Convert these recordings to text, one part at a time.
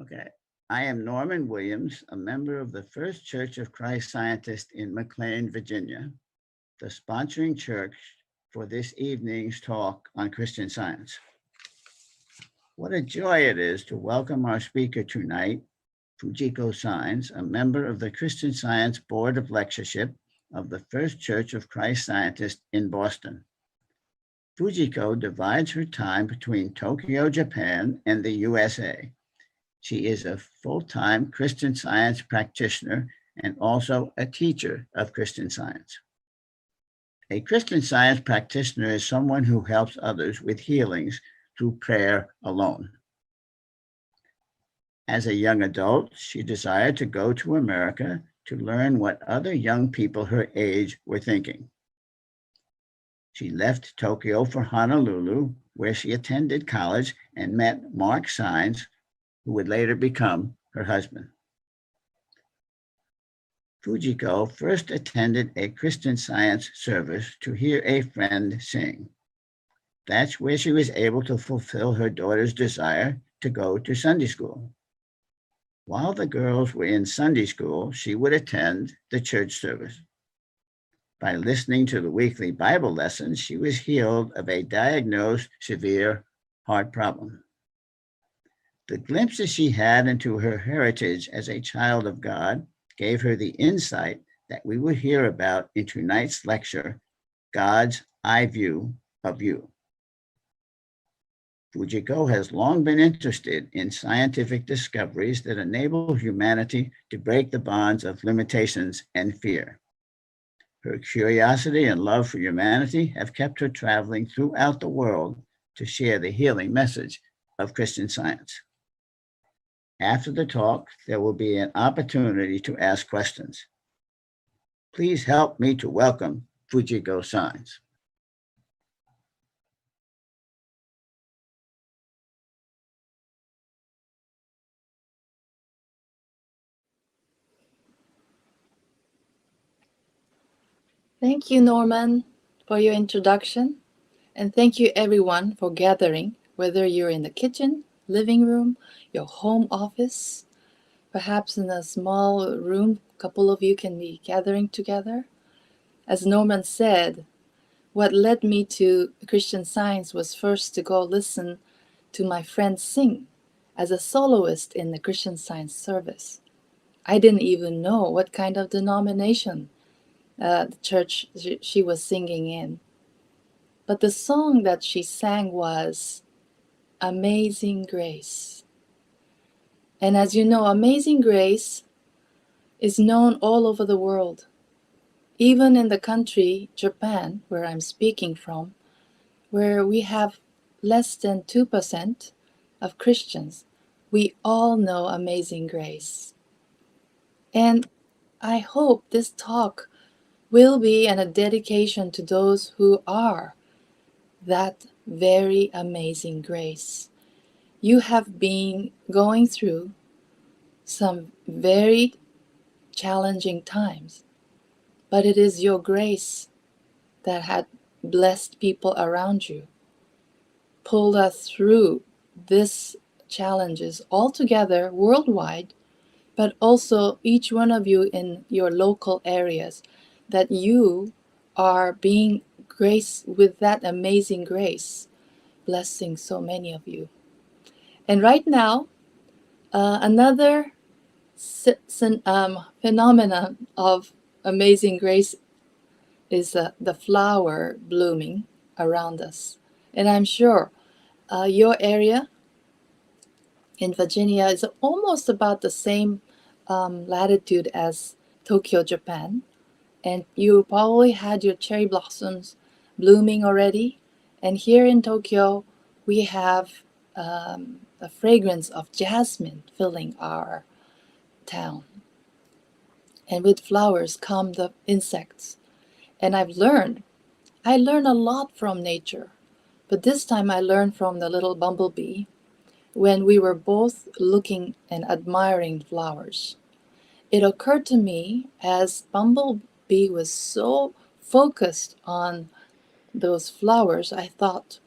Okay. I am Norman Williams, a member of the First Church of Christ Scientist in McLean, Virginia, the sponsoring church for this evening's talk on Christian Science. What a joy it is to welcome our speaker tonight, Fujiko Science, a member of the Christian Science Board of Lectureship of the First Church of Christ Scientist in Boston. Fujiko divides her time between Tokyo, Japan, and the USA. She is a full-time Christian Science practitioner and also a teacher of Christian Science. A Christian Science practitioner is someone who helps others with healings through prayer alone. As a young adult, she desired to go to America to learn what other young people her age were thinking. She left Tokyo for Honolulu, where she attended college and met Mark Science, who would later become her husband. Fujiko first attended a Christian Science service to hear a friend sing. That's where she was able to fulfill her daughter's desire to go to Sunday school. While the girls were in Sunday school, she would attend the church service. By listening to the weekly Bible lessons, she was healed of a diagnosed severe heart problem. The glimpses she had into her heritage as a child of God gave her the insight that we will hear about in tonight's lecture, God's Eye View of You. Fujiko has long been interested in scientific discoveries that enable humanity to break the bonds of limitations and fear. Her curiosity and love for humanity have kept her traveling throughout the world to share the healing message of Christian Science. After the talk, there will be an opportunity to ask questions. Please help me to welcome Fujiko Science. Thank you, Norman, for your introduction. And thank you, everyone, for gathering, whether you're in the kitchen, living room, your home office, perhaps in a small room, a couple of you can be gathering together. As Norman said, what led me to Christian Science was first to go listen to my friend sing as a soloist in the Christian Science service. I didn't even know what kind of denomination the church she was singing in. But the song that she sang was Amazing Grace. And as you know, Amazing Grace is known all over the world. Even in the country, Japan, where I'm speaking from, where we have less than 2% of Christians, we all know Amazing Grace. And I hope this talk will be a dedication to those who are that very amazing grace. You have been going through some very challenging times, but it is your grace that had blessed people around you, pulled us through these challenges all together worldwide, but also each one of you in your local areas, that you are being graced with that amazing grace, blessing so many of you. And right now, another phenomenon of amazing grace is the flower blooming around us. And I'm sure your area in Virginia is almost about the same latitude as Tokyo, Japan. And you probably had your cherry blossoms blooming already. And here in Tokyo, we have the fragrance of jasmine filling our town. And with flowers come the insects. And I learn a lot from nature. But this time I learned from the little bumblebee when we were both looking and admiring flowers. It occurred to me as Bumblebee was so focused on those flowers, I thought,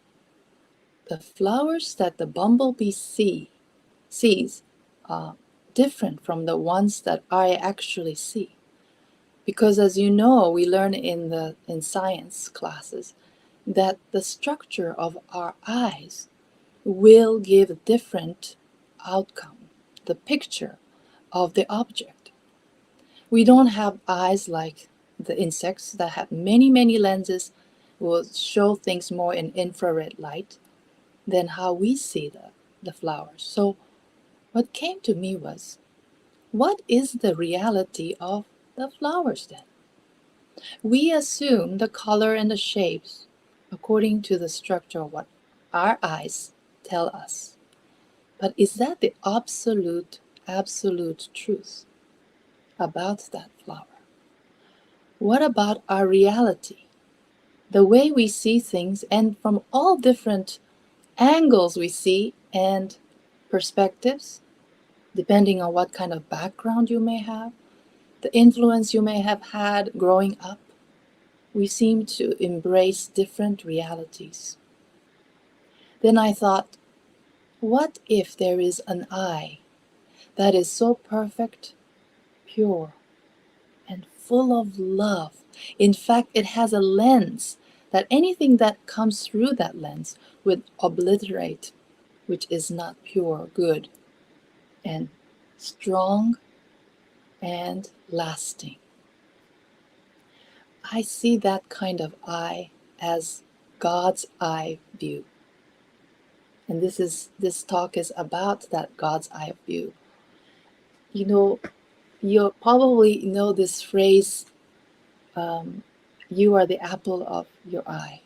the flowers that the bumblebee sees different from the ones that I actually see. Because as you know, we learn in science classes that the structure of our eyes will give a different outcome, the picture of the object. We don't have eyes like the insects that have many, many lenses, will show things more in infrared light than how we see the flowers. So what came to me was, what is the reality of the flowers then? We assume the color and the shapes according to the structure of what our eyes tell us. But is that the absolute truth about that flower? What about our reality? The way we see things, and from all different angles we see and perspectives, depending on what kind of background you may have, the influence you may have had growing up, we seem to embrace different realities. Then I thought, what if there is an eye that is so perfect, pure, and full of love? In fact, it has a lens that anything that comes through that lens would obliterate, which is not pure, good, and strong and lasting. I see that kind of eye as God's eye view. And this talk is about that God's eye view. You know, you probably know this phrase, you are the apple of your eye.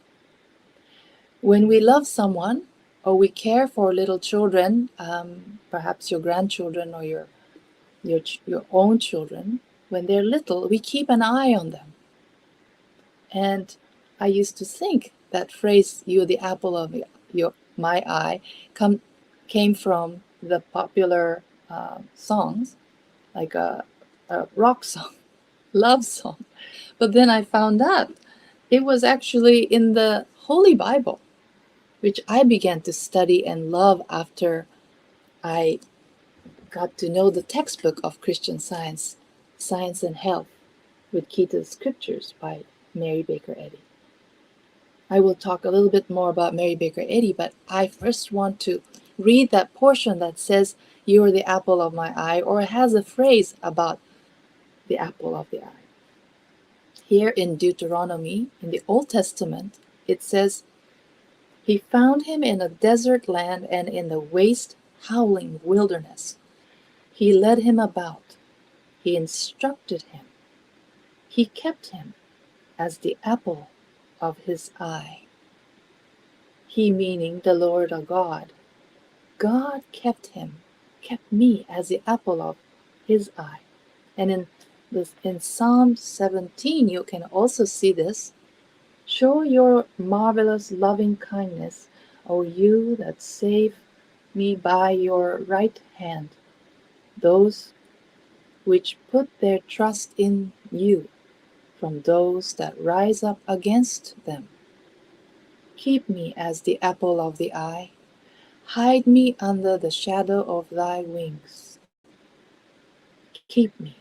When we love someone or we care for little children, perhaps your grandchildren or your own children, when they're little, we keep an eye on them. And I used to think that phrase, you're the apple of my eye, came from the popular songs, like a rock song, love song. But then I found out it was actually in the Holy Bible, which I began to study and love after I got to know the textbook of Christian Science, Science and Health, with Key to the Scriptures by Mary Baker Eddy. I will talk a little bit more about Mary Baker Eddy, but I first want to read that portion that says, "You are the apple of my eye," or has a phrase about the apple of the eye. Here in Deuteronomy, in the Old Testament, it says, "He found him in a desert land and in the waste, howling wilderness. He led him about. He instructed him. He kept him as the apple of his eye." He meaning the Lord our God. God kept him, kept me as the apple of his eye. And in Psalm 17, you can also see this. "Show your marvelous loving kindness, O you that save me by your right hand, those which put their trust in you, from those that rise up against them. Keep me as the apple of the eye. Hide me under the shadow of thy wings. Keep me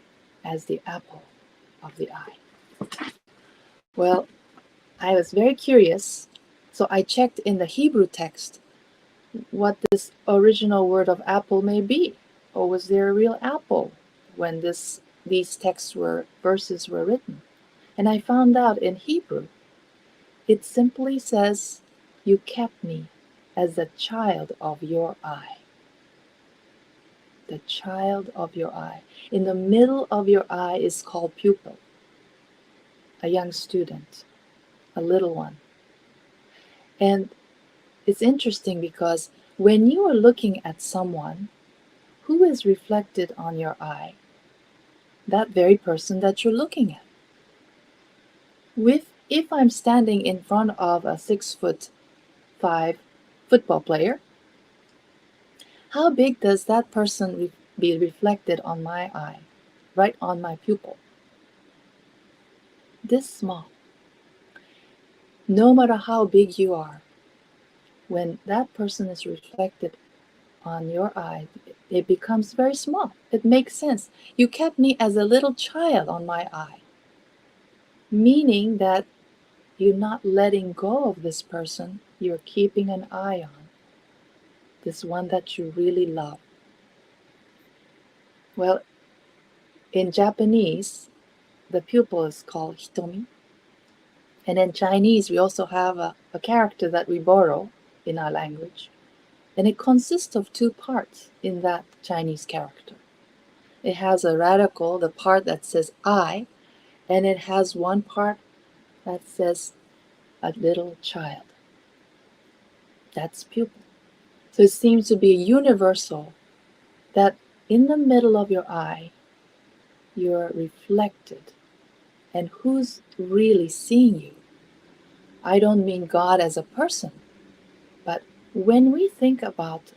as the apple of the eye." Well, I was very curious, so I checked in the Hebrew text what this original word of apple may be. Or was there a real apple when these verses were written? And I found out in Hebrew, it simply says, "You kept me as the child of your eye." The child of your eye. In the middle of your eye is called pupil, a young student, a little one. And it's interesting because when you are looking at someone, who is reflected on your eye? That very person that you're looking at. If I'm standing in front of a 6'5" football player, how big does that person be reflected on my eye, right on my pupil? This small. No matter how big you are, when that person is reflected on your eye, it becomes very small. It makes sense. You kept me as a little child on my eye, meaning that you're not letting go of this person you're keeping an eye on, this one that you really love. Well, in Japanese, the pupil is called hitomi. And in Chinese, we also have a character that we borrow in our language. And it consists of two parts in that Chinese character. It has a radical, the part that says I, and it has one part that says a little child. That's pupil. So it seems to be universal that in the middle of your eye, you're reflected. And who's really seeing you? I don't mean God as a person, but when we think about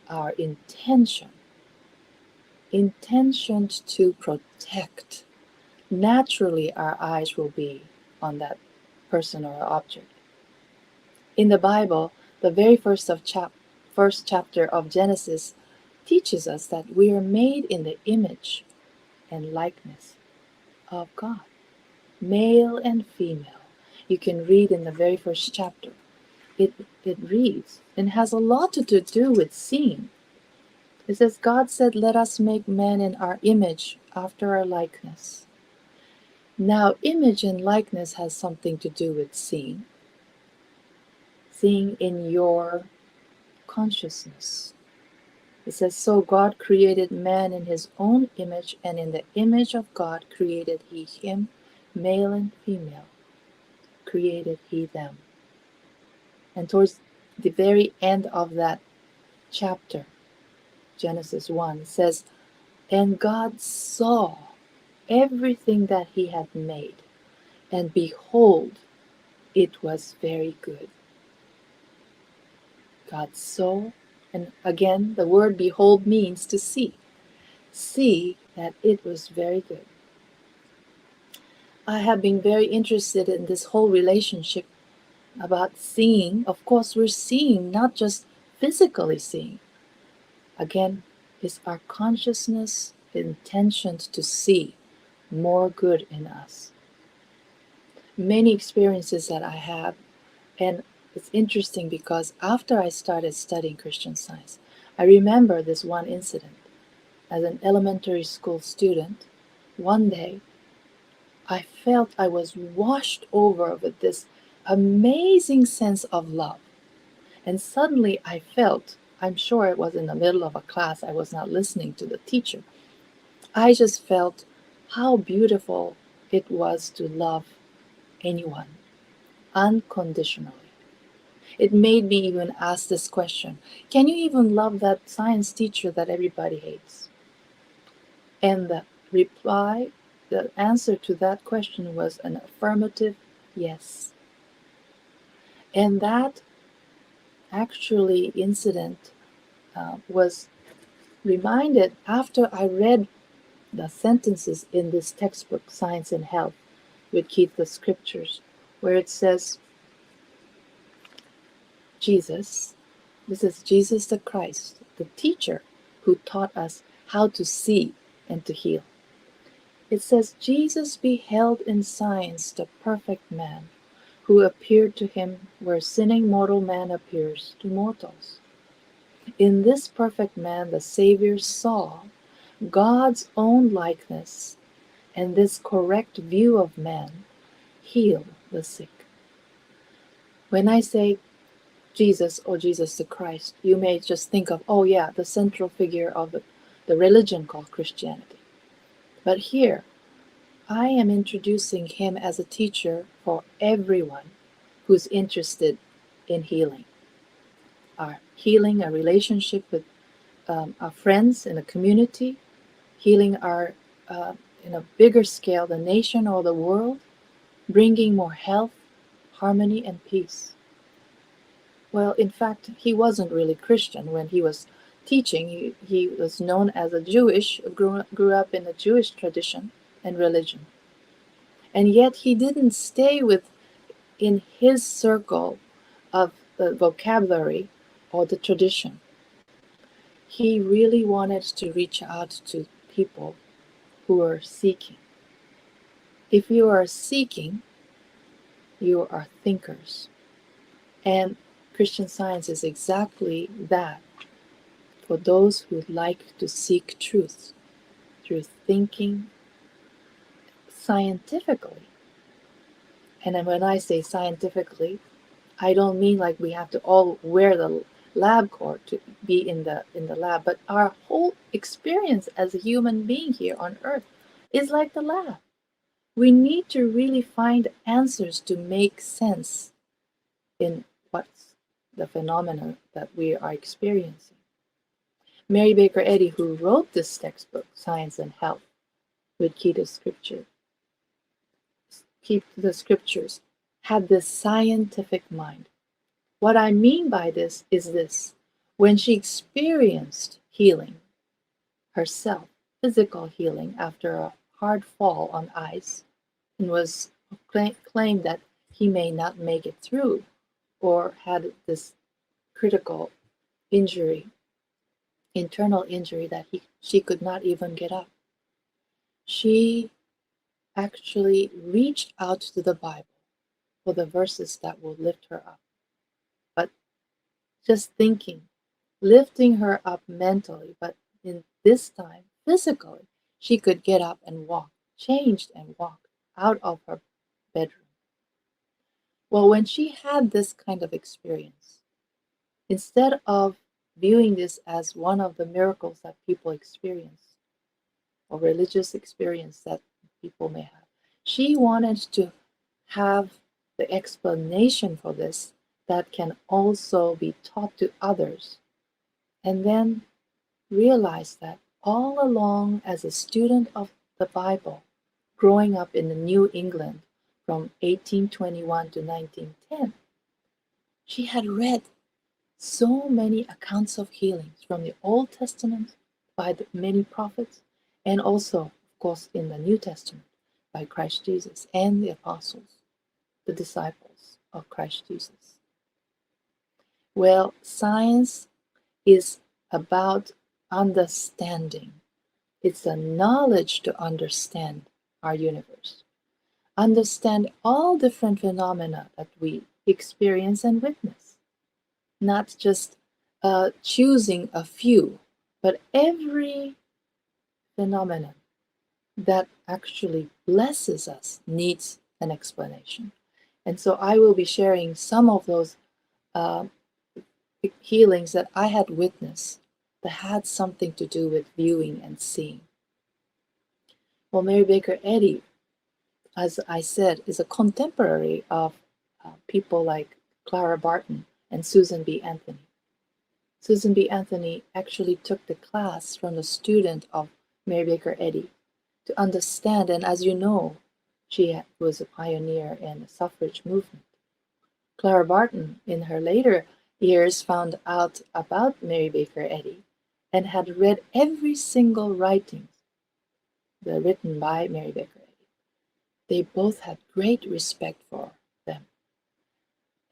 our intentions to protect, naturally our eyes will be on that person or object. In the Bible, the very first chapter of Genesis teaches us that we are made in the image and likeness of God, male and female. You can read in the very first chapter. It reads and has a lot to do with seeing. It says, God said, let us make man in our image after our likeness. Now, image and likeness has something to do with seeing. Seeing in your consciousness. It says, so God created man in his own image, and in the image of God created he him, male and female, created he them. And towards the very end of that chapter, Genesis 1 says, and God saw everything that he had made, and behold, it was very good. God saw, and again, the word behold means to see. See that it was very good. I have been very interested in this whole relationship about seeing. Of course, we're seeing, not just physically seeing. Again, it's our consciousness, intentions to see more good in us. Many experiences that I have, and it's interesting because after I started studying Christian Science, I remember this one incident. As an elementary school student, one day I felt I was washed over with this amazing sense of love. And suddenly I felt, I'm sure it was in the middle of a class, I was not listening to the teacher. I just felt how beautiful it was to love anyone unconditionally. It made me even ask this question, can you even love that science teacher that everybody hates? And the answer to that question was an affirmative yes. And that actually incident was reminded after I read the sentences in this textbook, Science and Health, with Keith the Scriptures, where it says, Jesus, this is Jesus the Christ, the teacher who taught us how to see and to heal. It says, Jesus beheld in science the perfect man who appeared to him where sinning mortal man appears to mortals. In this perfect man the Savior saw God's own likeness, and this correct view of man healed the sick. When I say Jesus or Jesus the Christ, you may just think of, oh yeah, the central figure of the religion called Christianity. But here, I am introducing him as a teacher for everyone who's interested in healing. Our healing, a relationship with our friends in a community, healing our, in a bigger scale, the nation or the world, bringing more health, harmony, and peace. Well, in fact, he wasn't really Christian when he was teaching. He was known as a Jewish, grew up in a Jewish tradition and religion. And yet he didn't stay in his circle of the vocabulary or the tradition. he really wanted to reach out to people who are seeking. If you are seeking, you are thinkers. And Christian Science is exactly that, for those who like to seek truth through thinking scientifically. And then when I say scientifically, I don't mean like we have to all wear the lab coat to be in the lab, but our whole experience as a human being here on earth is like the lab. We need to really find answers to make sense in what's the phenomena that we are experiencing. Mary Baker Eddy, who wrote this textbook, Science and Health, with Keep the Scriptures, had this scientific mind. What I mean by this is this: when she experienced healing herself, physical healing after a hard fall on ice, and was claimed that he may not make it through, or had this critical injury, internal injury that she could not even get up. She actually reached out to the Bible for the verses that will lift her up. But just thinking, lifting her up mentally, but in this time, physically, she could get up and walk, changed and walked out of her bedroom. Well, when she had this kind of experience, instead of viewing this as one of the miracles that people experience, or religious experience that people may have, she wanted to have the explanation for this that can also be taught to others, and then realize that all along as a student of the Bible, growing up in the New England from 1821 to 1910, she had read so many accounts of healings from the Old Testament by the many prophets, and also, of course, in the New Testament by Christ Jesus and the apostles, the disciples of Christ Jesus. Well, science is about understanding. It's a knowledge to understand our universe, understand all different phenomena that we experience and witness, not just choosing a few, but every phenomenon that actually blesses us needs an explanation. And so I will be sharing some of those uh, healings that I had witnessed that had something to do with viewing and seeing. Well, Mary Baker Eddy, as I said, is a contemporary of people like Clara Barton and Susan B. Anthony. Susan B. Anthony actually took the class from the student of Mary Baker Eddy to understand, and as you know, she was a pioneer in the suffrage movement. Clara Barton, in her later years, found out about Mary Baker Eddy and had read every single writing written by Mary Baker Eddy. They both had great respect for them.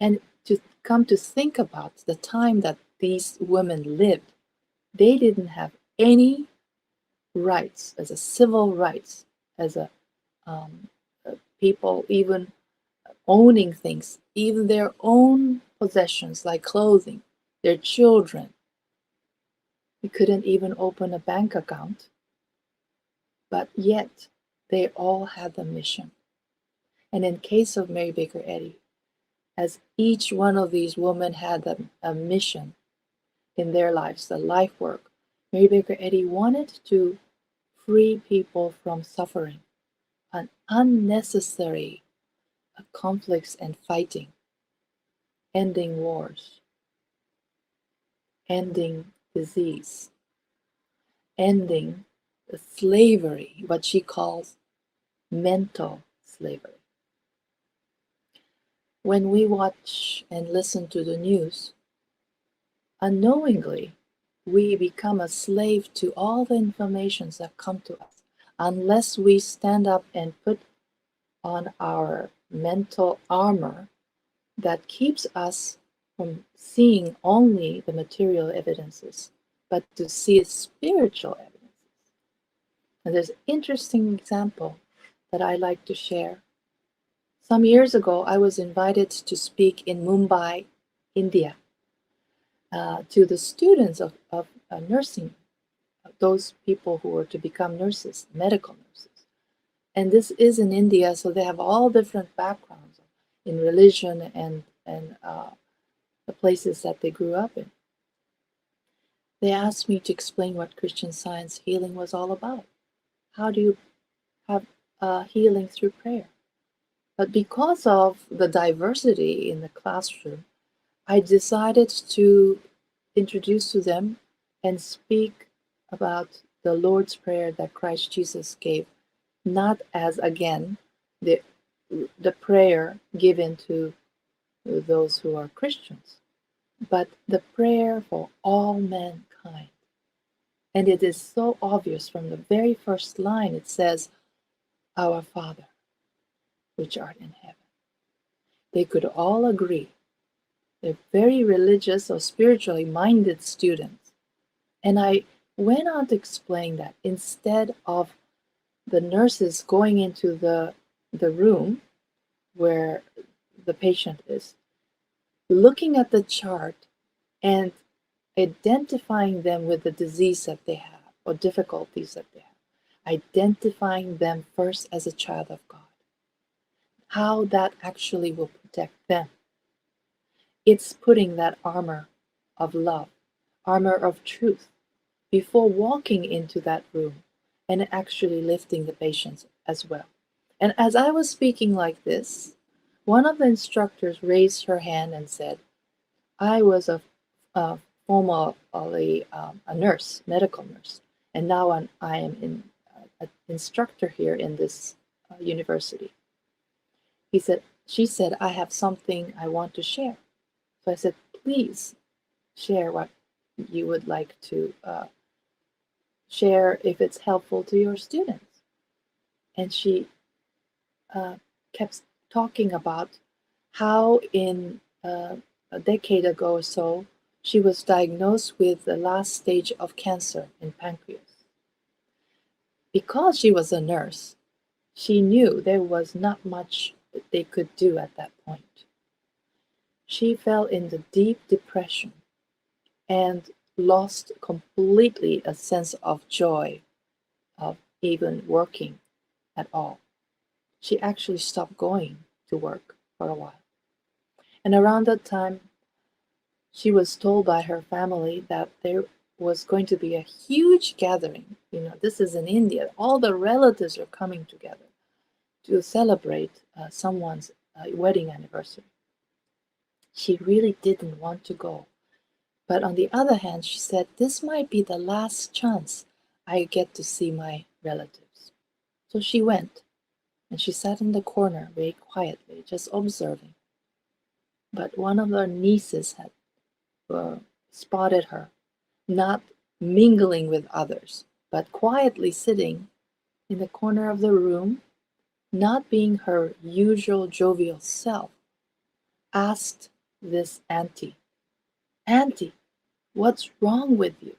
And to come to think about the time that these women lived, they didn't have any rights as a civil rights, as a people even owning things, even their own possessions like clothing, their children. We couldn't even open a bank account, but yet they all had the mission. And in case of Mary Baker Eddy, as each one of these women had a mission in their lives, the life work, Mary Baker Eddy wanted to free people from suffering and unnecessary conflicts and fighting, ending wars, ending disease, ending the slavery, what she calls mental slavery. When we watch and listen to the news, unknowingly, we become a slave to all the information that come to us unless we stand up and put on our mental armor that keeps us from seeing only the material evidences but to see spiritual evidence. And there's an interesting example that I like to share. Some years ago, I was invited to speak in Mumbai, India, to the students of nursing, those people who were to become nurses, medical nurses. And this is in India, so they have all different backgrounds in religion and the places that they grew up in. They asked me to explain what Christian Science healing was all about. How do you have healing through prayer? But because of the diversity in the classroom, I decided to introduce to them and speak about the Lord's Prayer that Christ Jesus gave, not as, again, the prayer given to those who are Christians, but the prayer for all mankind. And it is so obvious from the very first line. It says, "Our Father, which art in heaven." They could all agree. They're very religious or spiritually minded students. And I went on to explain that instead of the nurses going into the room where the patient is, looking at the chart and identifying them with the disease that they have or difficulties that they have, identifying them first as a child of God, how that actually will protect them. It's putting that armor of love, armor of truth, before walking into that room and actually lifting the patients as well. And as I was speaking like this, one of the instructors raised her hand and said, "I was formerly a nurse, medical nurse, and now I am an instructor here in this university." She said, "I have something I want to share." So I said, "Please share what you would like to share if it's helpful to your students." And she kept talking about how in a decade ago or so, she was diagnosed with the last stage of cancer in pancreas. Because she was a nurse, she knew there was not much that they could do at that point. She fell into deep depression and lost completely a sense of joy of even working at all. She actually stopped going to work for a while. And around that time, she was told by her family that there was going to be a huge gathering. This is in India. All the relatives are coming together to celebrate someone's wedding anniversary. She really didn't want to go. But on the other hand, she said, "This might be the last chance I get to see my relatives." So she went, and she sat in the corner very quietly, just observing. But one of her nieces had spotted her, not mingling with others, but quietly sitting in the corner of the room, not being her usual jovial self, asked this auntie, "Auntie, what's wrong with you?"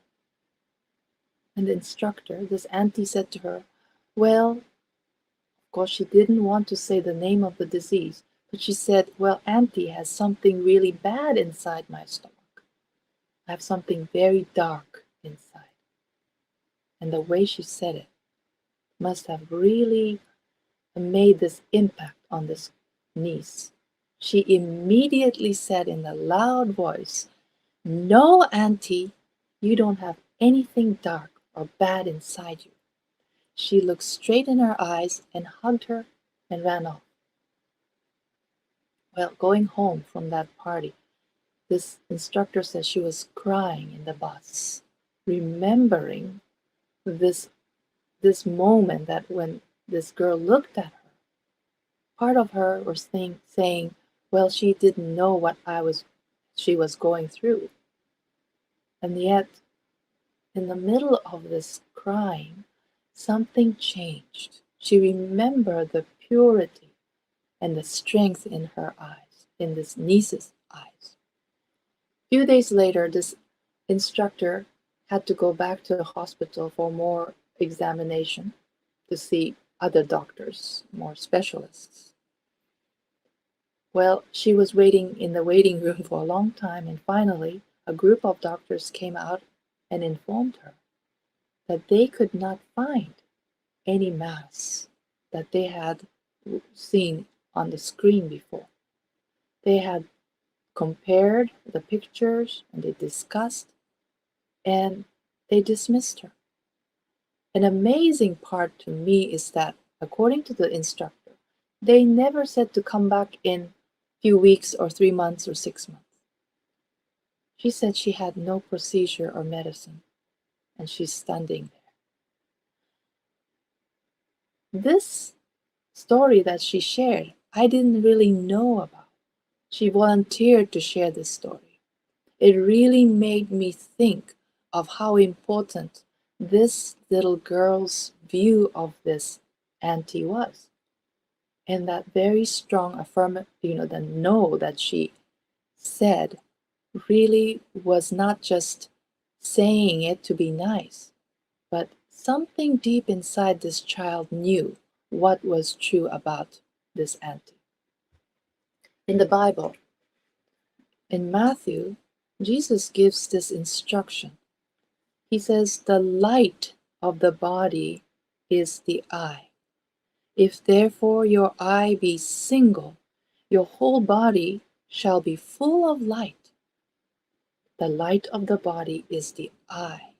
And the instructor, this auntie, said to her, "Well," of course she didn't want to say the name of the disease, but she said, "Well, auntie has something really bad inside my stomach. I have something very dark inside." And the way she said it must have really made this impact on this niece. She immediately said in a loud voice, "No, auntie, you don't have anything dark or bad inside you." She looked straight in her eyes and hugged her and ran off. Well, going home from that party, this instructor said she was crying in the bus, remembering this moment that when this girl looked at her, part of her was saying, "Well, she didn't know what she was going through." And yet, in the middle of this crying, something changed. She remembered the purity and the strength in her eyes, in this niece's eyes. A few days later, this instructor had to go back to the hospital for more examination to see other doctors, more specialists. Well, she was waiting in the waiting room for a long time, and finally, a group of doctors came out and informed her that they could not find any mass that they had seen on the screen before. They had compared the pictures and they discussed and they dismissed her. An amazing part to me is that, according to the instructor, they never said to come back in a few weeks or 3 months or 6 months. She said she had no procedure or medicine, and she's standing there. This story that she shared, I didn't really know about. She volunteered to share this story. It really made me think of how important this little girl's view of this auntie was. And that very strong affirmative, the no that she said really was not just saying it to be nice, but something deep inside this child knew what was true about this auntie. In the Bible, in Matthew, Jesus gives this instruction. He says, "The light of the body is the eye. If therefore your eye be single, your whole body shall be full of light." The light of the body is the eye.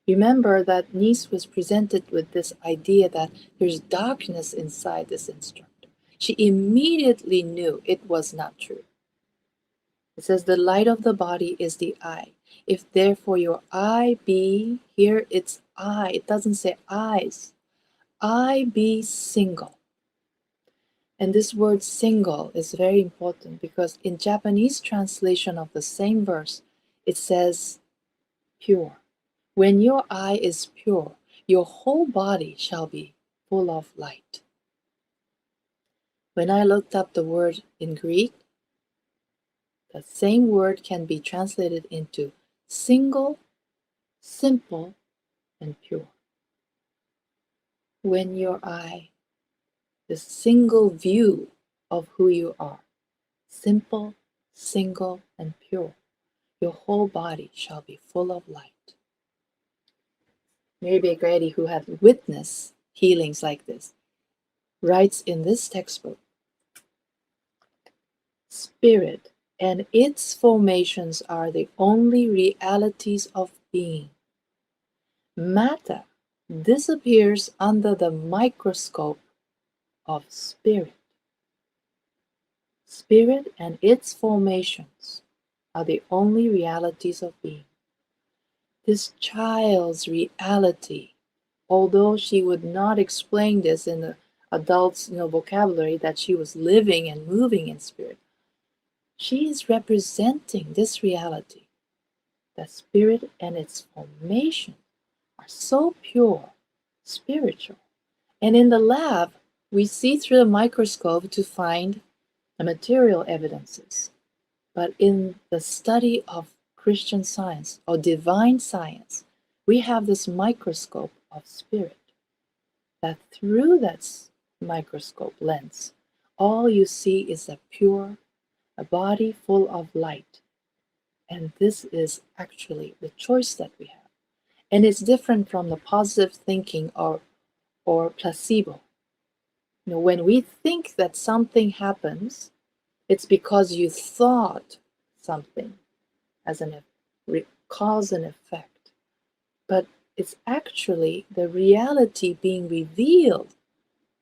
Remember that niece was presented with this idea that there's darkness inside this instructor. She immediately knew it was not true. It says the light of the body is the eye. If therefore your eye be, here it's eye, it doesn't say eyes. Eye be single. And this word single is very important because in Japanese translation of the same verse, it says pure. When your eye is pure, your whole body shall be full of light. When I looked up the word in Greek, the same word can be translated into single, simple, and pure. When your eye, the single view of who you are, simple, single, and pure, your whole body shall be full of light. Mary Baker, who had witnessed healings like this, writes in this textbook, "Spirit and its formations are the only realities of being. Matter disappears under the microscope of spirit. Spirit and its formations are the only realities of being." This child's reality, although she would not explain this in the adult's vocabulary that she was living and moving in spirit, she is representing this reality, that spirit and its formation are so pure, spiritual. And in the lab, we see through the microscope to find the material evidences. But in the study of Christian science or divine science, we have this microscope of spirit, that through that microscope lens, all you see is a body full of light. And this is actually the choice that we have. And it's different from the positive thinking or placebo. When we think that something happens, it's because you thought something as a cause and effect. But it's actually the reality being revealed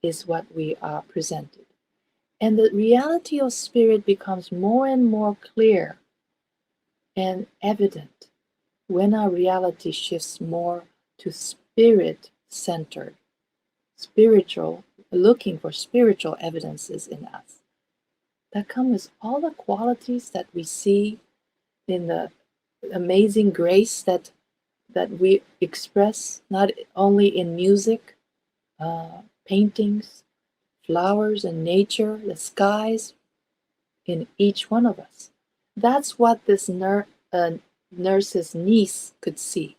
is what we are presented. And the reality of spirit becomes more and more clear and evident when our reality shifts more to spirit-centered, spiritual, looking for spiritual evidences in us. That come with all the qualities that we see in the amazing grace that we express, not only in music, paintings, flowers and nature, the skies, in each one of us. That's what this nurse's niece could see.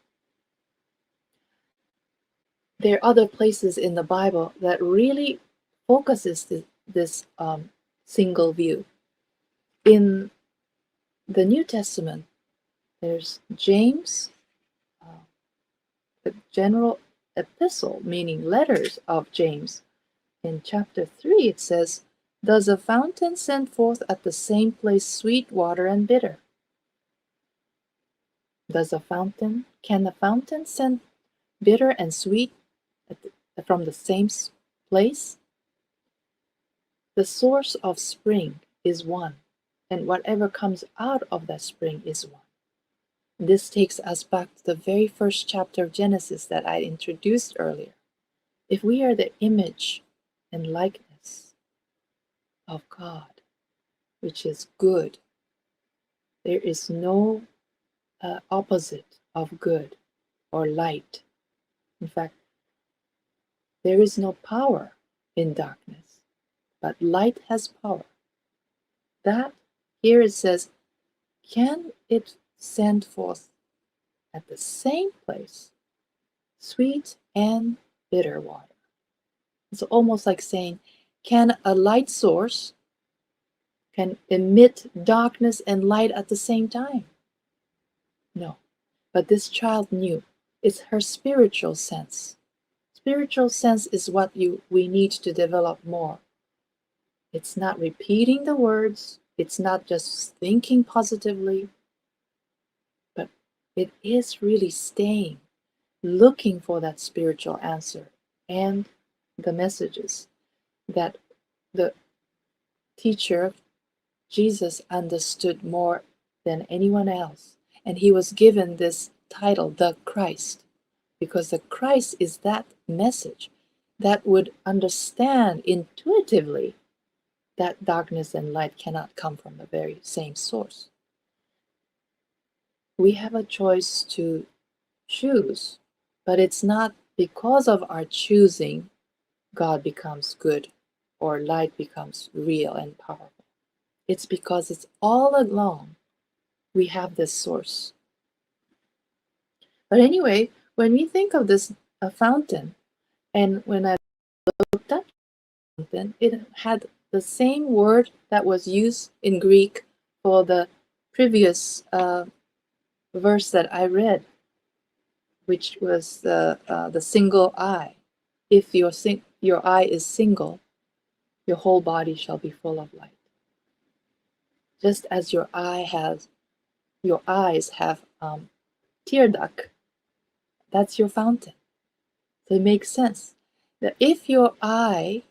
there are other places in the Bible that really focuses this single view. In the New Testament, there's James, the general epistle, meaning letters of James. In chapter 3, it says, "Does a fountain send forth at the same place sweet water and bitter?" Can a fountain send bitter and sweet from the same place? The source of spring is one, and whatever comes out of that spring is one. This takes us back to the very first chapter of Genesis that I introduced earlier. If we are the image and likeness of God, which is good, there is no opposite of good or light. In fact, there is no power in darkness, but light has power. That, here it says, can it send forth at the same place sweet and bitter water? It's almost like saying, can a light source can emit darkness and light at the same time? No. But this child knew. It's her spiritual sense. Spiritual sense is what we need to develop more. It's not repeating the words. It's not just thinking positively. But it is really staying, looking for that spiritual answer and the messages that the teacher, Jesus, understood more than anyone else. And he was given this title, the Christ, because the Christ is that message that would understand intuitively that darkness and light cannot come from the very same source. We have a choice to choose, but it's not because of our choosing God becomes good or light becomes real and powerful. It's because it's all along we have this source. But anyway, when we think of this fountain, and when I looked up fountain, it had the same word that was used in Greek for the previous verse that I read, which was the single eye. If your eye is single, your whole body shall be full of light. Just as your eyes have tear duct, that's your fountain. So it makes sense that if your eye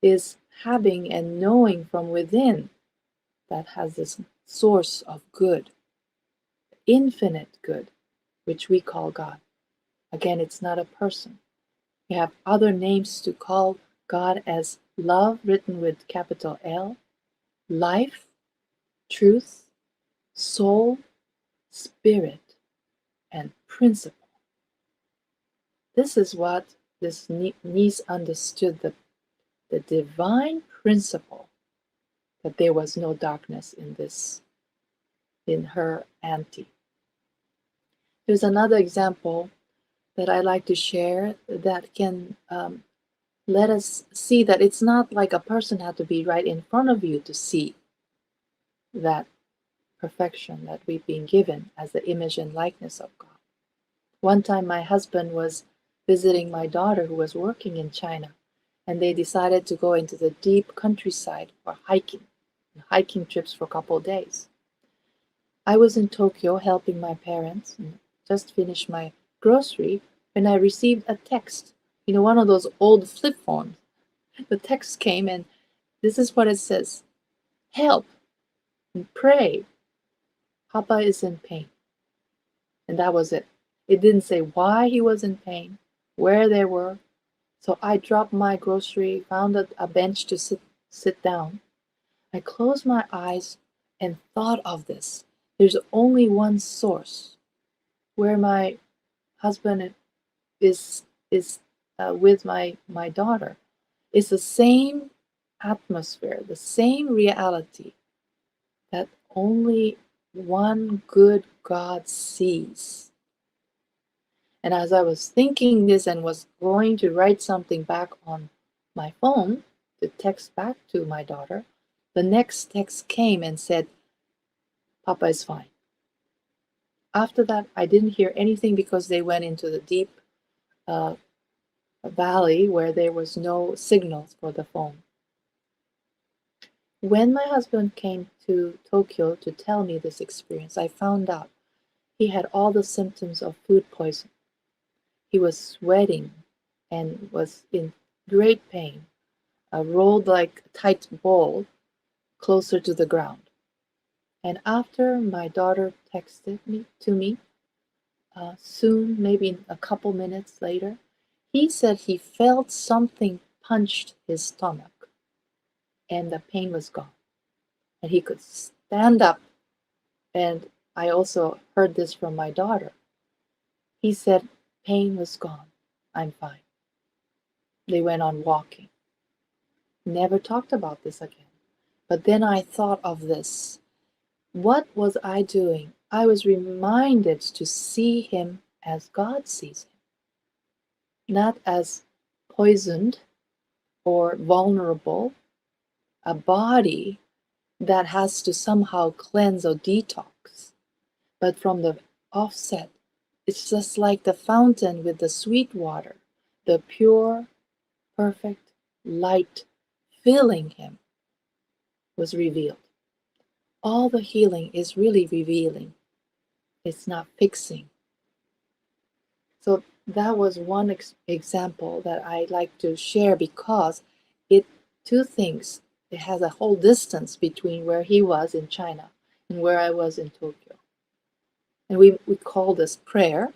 is having and knowing from within, that has this source of good, infinite good, which we call God. Again, it's not a person. We have other names to call God as love, written with capital L, life, truth, soul, spirit, and principle. This is what this niece understood, the divine principle, that there was no darkness in her auntie. There's another example that I like to share that can let us see that it's not like a person had to be right in front of you to see that perfection that we've been given as the image and likeness of God. One time my husband was visiting my daughter who was working in China, and they decided to go into the deep countryside for hiking trips for a couple of days. I was in Tokyo helping my parents and just finished my grocery when I received a text, one of those old flip phones. The text came and this is what it says: "Help and pray. Papa is in pain." And that was it. It didn't say why he was in pain, where they were. So I dropped my grocery, found a bench to sit down. I closed my eyes and thought of this. There's only one source where my husband is with my daughter. It's the same atmosphere, the same reality that only one good God sees. And as I was thinking this and was going to write something back on my phone to text back to my daughter, the next text came and said, Papa is fine. After that, I didn't hear anything because they went into the deep valley where there was no signals for the phone. When my husband came to Tokyo to tell me this experience, I found out he had all the symptoms of food poisoning. He was sweating and was in great pain, rolled like a tight ball closer to the ground. And after my daughter texted me, soon, maybe a couple minutes later, he said he felt something punched his stomach and the pain was gone. And he could stand up. And I also heard this from my daughter. He said, pain was gone. I'm fine. They went on walking. Never talked about this again. But then I thought of this. What was I doing? I was reminded to see him as God sees him, not as poisoned or vulnerable, a body that has to somehow cleanse or detox. But from the offset, it's just like the fountain with the sweet water, the pure, perfect light filling him was revealed. All the healing is really revealing. It's not fixing. So that was one example that I like to share because two things. It has a whole distance between where he was in China and where I was in Tokyo. And we call this prayer,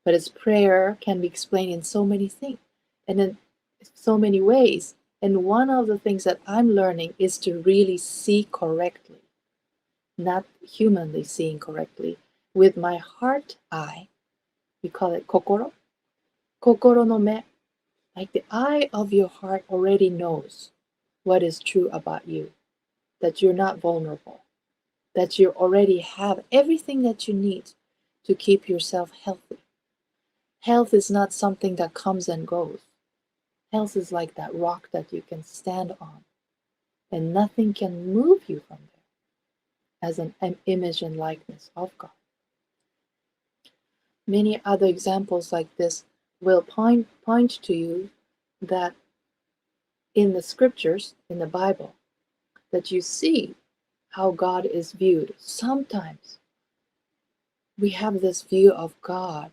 but as prayer can be explained in so many things and in so many ways. And one of the things that I'm learning is to really see correctly, not humanly seeing correctly, with my heart eye. We call it kokoro. Kokoro no me. Like the eye of your heart already knows what is true about you, that you're not vulnerable, that you already have everything that you need to keep yourself healthy. Health is not something that comes and goes. Health is like that rock that you can stand on, and nothing can move you from there as an image and likeness of God. Many other examples like this will point to you that in the scriptures, in the Bible, that you see how God is viewed. Sometimes we have this view of God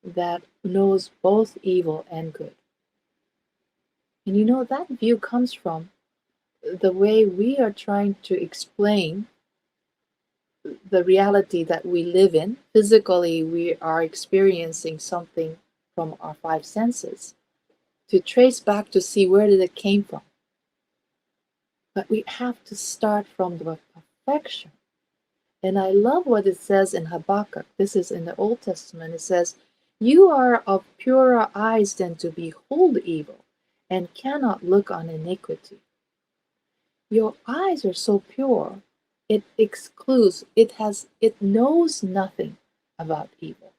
that knows both evil and good. And you know, that view comes from the way we are trying to explain the reality that we live in. Physically, we are experiencing something from our five senses to trace back to see where did it came from. But we have to start from the perfection. And I love what it says in Habakkuk. This is in the Old Testament. It says, you are of purer eyes than to behold evil, and cannot look on iniquity. Your eyes are so pure, it excludes, it knows nothing about evil.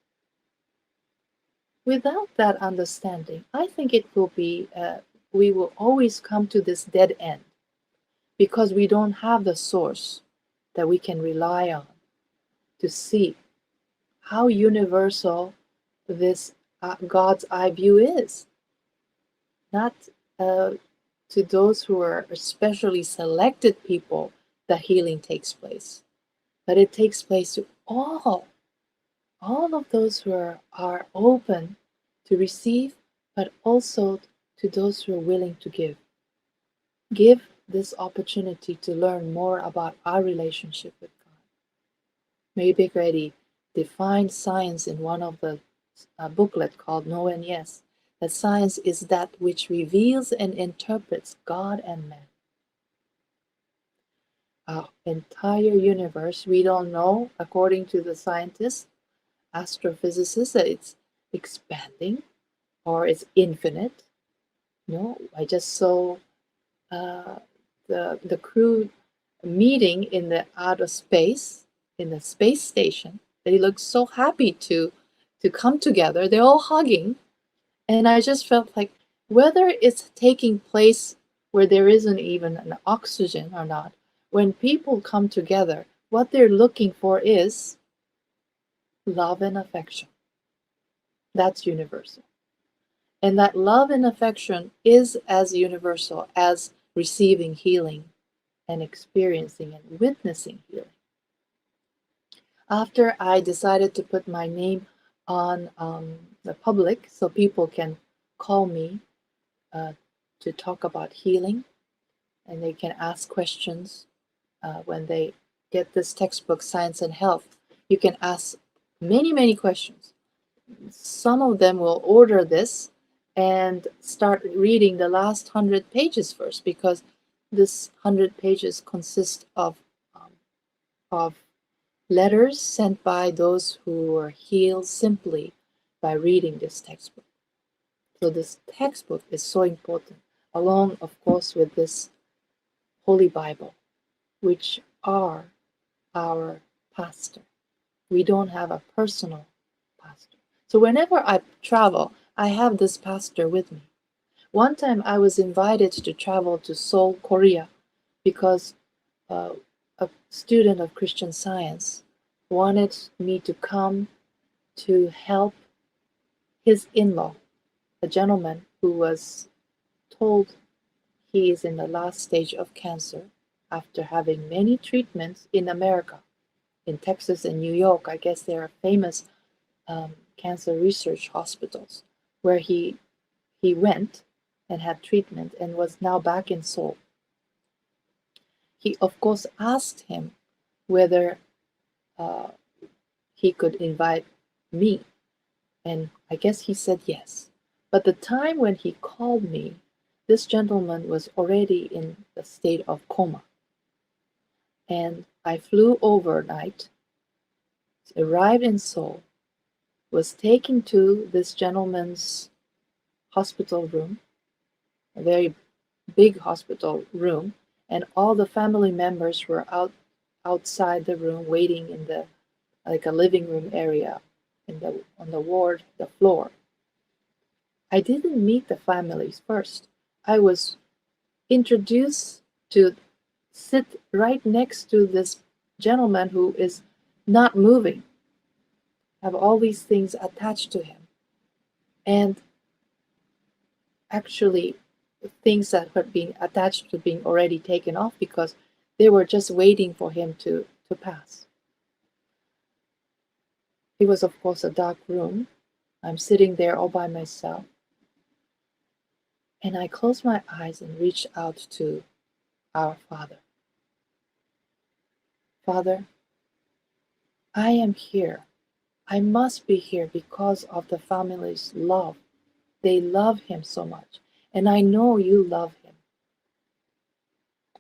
Without that understanding, I think it will be, we will always come to this dead end because we don't have the source that we can rely on to see how universal this God's eye view is. Not to those who are especially selected people that healing takes place, but it takes place to all of those who are open to receive, but also to those who are willing to give. Give this opportunity to learn more about our relationship with God. Mary Baker Eddy defined science in one of the booklet called No and Yes, that science is that which reveals and interprets God and man. Our entire universe, we don't know, according to the scientists, astrophysicists, that it's expanding or it's infinite. No, I just saw the crew meeting in the outer space, in the space station. They look so happy to to come together. They're all hugging. And I just felt like whether it's taking place where there isn't even an oxygen or not, when people come together, what they're looking for is love and affection. That's universal. And that love and affection is as universal as receiving healing and experiencing and witnessing healing. After I decided to put my name on the public so people can call me to talk about healing, and they can ask questions when they get this textbook, Science and Health. You can ask many, many questions. Some of them will order this and start reading the last 100 pages first, because this 100 pages consist of letters sent by those who were healed simply by reading this textbook. So this textbook is so important, along, of course, with this Holy Bible, which are our pastor. We don't have a personal pastor. So whenever I travel, I have this pastor with me. One time I was invited to travel to Seoul, Korea, because a student of Christian Science wanted me to come to help his in-law, a gentleman who was told he is in the last stage of cancer after having many treatments in America. In Texas and New York, I guess there are famous cancer research hospitals where he went and had treatment and was now back in Seoul. He, of course, asked him whether he could invite me, and I guess he said yes. But the time when he called me, this gentleman was already in a state of coma. And I flew overnight, arrived in Seoul, was taken to this gentleman's hospital room, a very big hospital room, and all the family members were outside the room waiting in the like a living room area on the ward, the floor. I didn't meet the families first. I was introduced to sit right next to this gentleman who is not moving, have all these things attached to him, and actually things that were being attached to being already taken off because they were just waiting for him to pass. It was, of course, a dark room. I'm sitting there all by myself. And I closed my eyes and reached out to our Father. Father, I am here. I must be here because of the family's love. They love him so much. And I know you love him.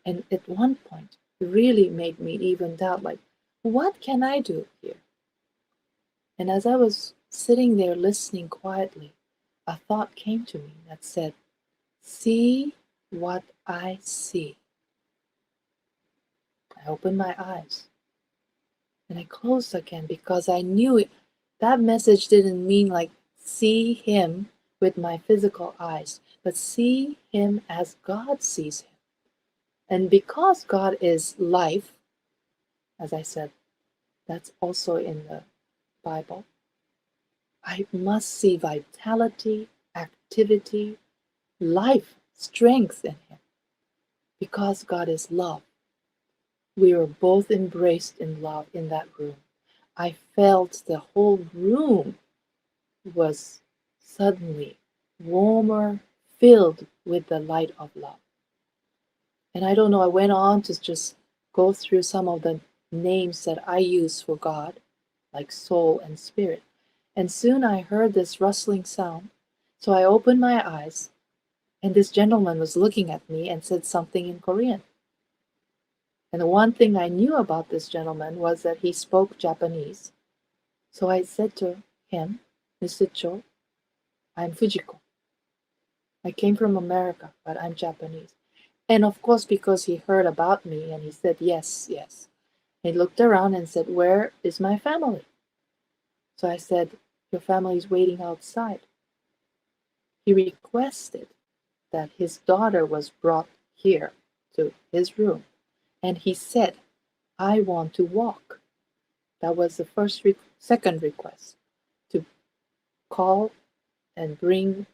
And at one point, it really made me even doubt, like, what can I do here? And as I was sitting there listening quietly, a thought came to me that said, see what I see. I opened my eyes and I closed again because I knew it. That message didn't mean like see him with my physical eyes, but see him as God sees him. And because God is life, as I said, that's also in the Bible, I must see vitality, activity, life, strength in him. Because God is love. We were both embraced in love in that room. I felt the whole room was suddenly warmer, filled with the light of love. And I don't know, I went on to just go through some of the names that I use for God, like soul and spirit. And soon I heard this rustling sound. So I opened my eyes, and this gentleman was looking at me and said something in Korean. And the one thing I knew about this gentleman was that he spoke Japanese. So I said to him, Mr. Cho, I'm Fujiko. I came from America, but I'm Japanese. And of course, because he heard about me and he said, yes, yes. He looked around and said, where is my family? So I said, Your family is waiting outside. He requested that his daughter was brought here to his room. And he said, I want to walk. That was the second request, to call and bring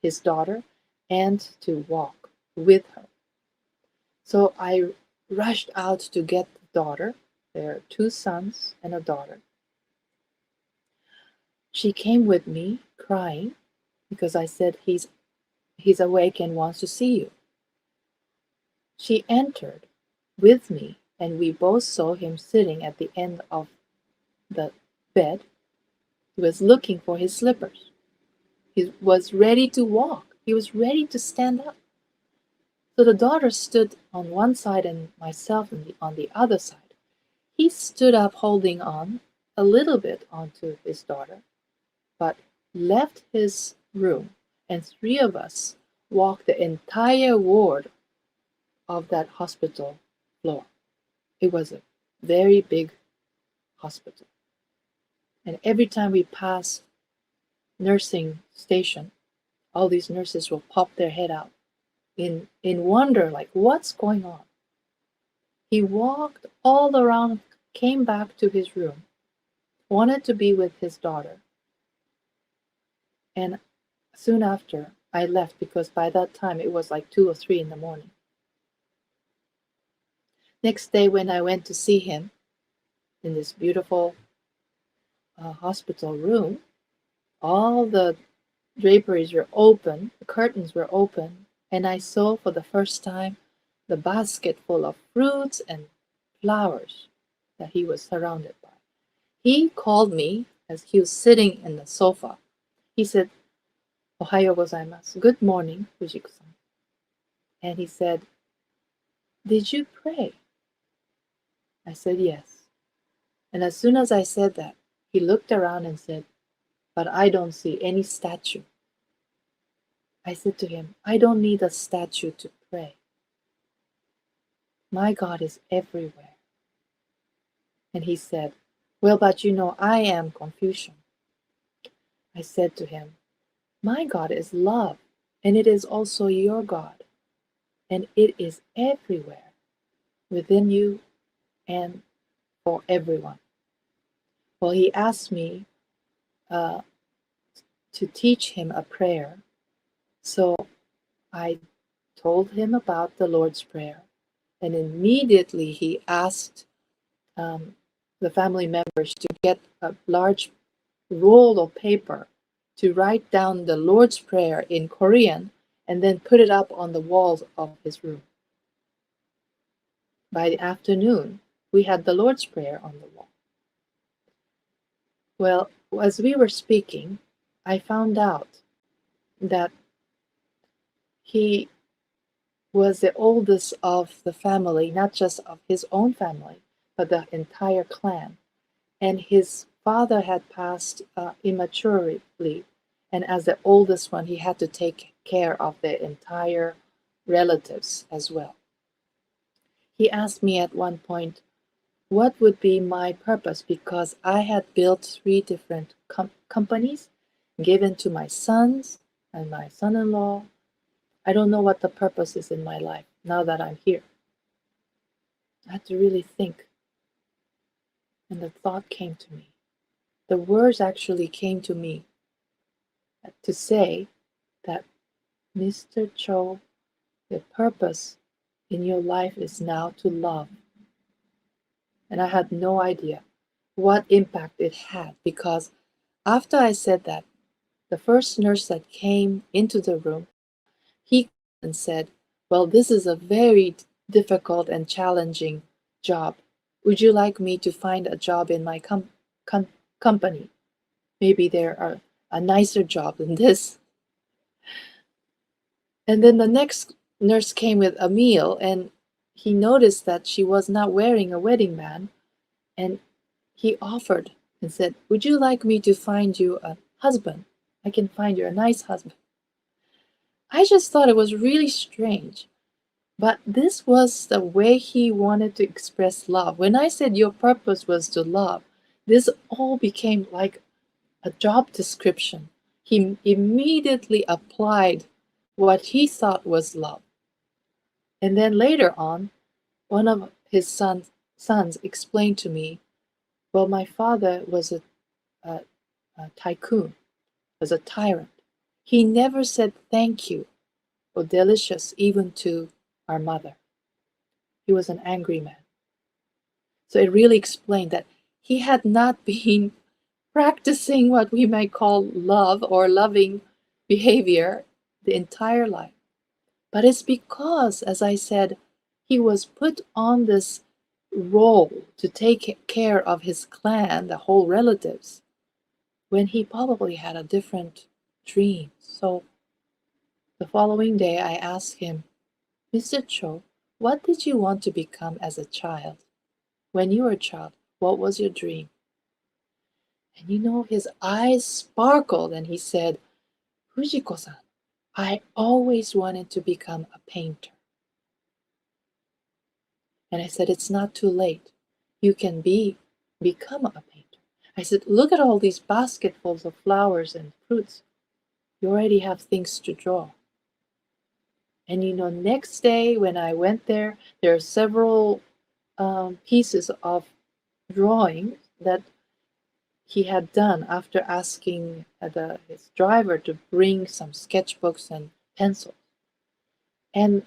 his daughter and to walk with her. So I rushed out to get the daughter. There are 2 sons and a daughter. She came with me crying because I said, he's awake and wants to see you. She entered with me, and we both saw him sitting at the end of the bed. He was looking for his slippers. He was ready to walk. He was ready to stand up. So the daughter stood on one side and myself on the other side. He stood up holding on a little bit onto his daughter, but left his room, and 3 of us walked the entire ward of that hospital floor. It was a very big hospital. And every time we passed nursing station, all these nurses will pop their head out in wonder, like, what's going on? He walked all around, came back to his room, wanted to be with his daughter. And soon after, I left because by that time it was like 2 or 3 in the morning. Next day, when I went to see him in this beautiful hospital room, all the draperies were open, the curtains were open, and I saw for the first time the basket full of fruits and flowers that he was surrounded by. He called me as he was sitting in the sofa. He said, Ohayo gozaimasu. Good morning, Fujiko-san. And he said, did you pray? I said, yes. And as soon as I said that, he looked around and said, but I don't see any statue. I said to him, I don't need a statue to pray. My God is everywhere. And he said, well, but you know, I am Confucian. I said to him, my God is love, and it is also your God, and it is everywhere, within you and for everyone. Well, he asked me to teach him a prayer. So I told him about the Lord's Prayer, and immediately he asked the family members to get a large roll of paper to write down the Lord's Prayer in Korean and then put it up on the walls of his room. By the afternoon, we had the Lord's Prayer on the wall. Well, as we were speaking, I found out that he was the oldest of the family, not just of his own family, but the entire clan. And his father had passed immaturely, and as the oldest one, he had to take care of the entire relatives as well. He asked me at one point, what would be my purpose? Because I had built 3 different companies given to my sons and my son-in-law. I don't know what the purpose is in my life now that I'm here. I had to really think. And the thought came to me. The words actually came to me to say that, Mr. Cho, the purpose in your life is now to love. And I had no idea what impact it had, because after I said that, the first nurse that came into the room, he and said, well, this is a very difficult and challenging job. Would you like me to find a job in my company? Maybe there are a nicer job than this. And then the next nurse came with a meal, and he noticed that she was not wearing a wedding band, and he offered and said, would you like me to find you a husband? I can find you a nice husband. I just thought it was really strange. But this was the way he wanted to express love. When I said your purpose was to love, this all became like a job description. He immediately applied what he thought was love. And then later on, one of his sons explained to me, well, my father was a, a tycoon, was a tyrant. He never said thank you or delicious even to our mother. He was an angry man. So it really explained that he had not been practicing what we might call love or loving behavior the entire life. But it's because, as I said, he was put on this role to take care of his clan, the whole relatives, when he probably had a different dream. So the following day, I asked him, Mr. Cho, what did you want to become as a child? When you were a child, what was your dream? And his eyes sparkled and he said, Fujiko-san, I always wanted to become a painter. And I said, it's not too late. You can become a painter. I said, look at all these basketfuls of flowers and fruits. You already have things to draw. And next day when I went there are several pieces of drawing that he had done after asking his driver to bring some sketchbooks and pencils. And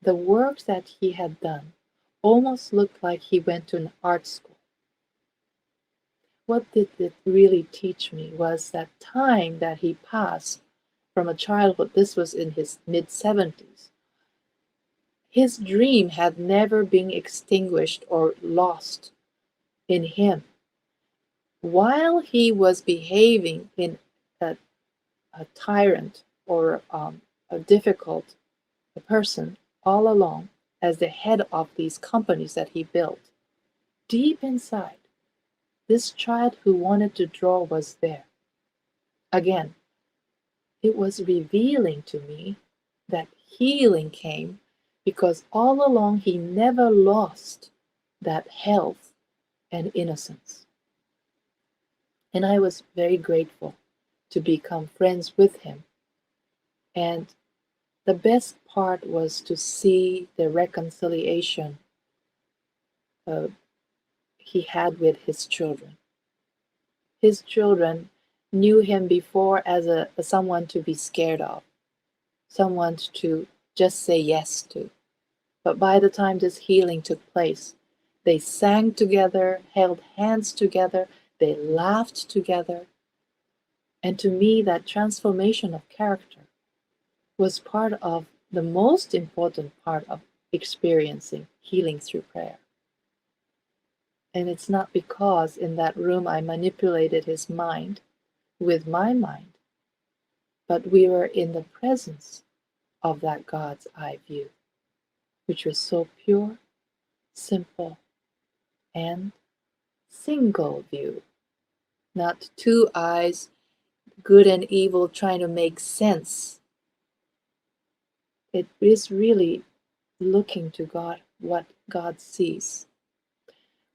the work that he had done almost looked like he went to an art school. What did it really teach me was that time that he passed from a childhood, this was in his mid-70s, his dream had never been extinguished or lost in him. While he was behaving in a tyrant or a difficult person all along as the head of these companies that he built, deep inside, this child who wanted to draw was there. Again, it was revealing to me that healing came because all along he never lost that health and innocence. And I was very grateful to become friends with him. And the best part was to see the reconciliation he had with his children. His children knew him before as someone to be scared of, someone to just say yes to. But by the time this healing took place, they sang together, held hands together, they laughed together. And to me, that transformation of character was part of the most important part of experiencing healing through prayer. And it's not because in that room I manipulated his mind with my mind, but we were in the presence of that God's eye view, which was so pure, simple, and single view. Not two eyes, good and evil, trying to make sense. It is really looking to God, what God sees.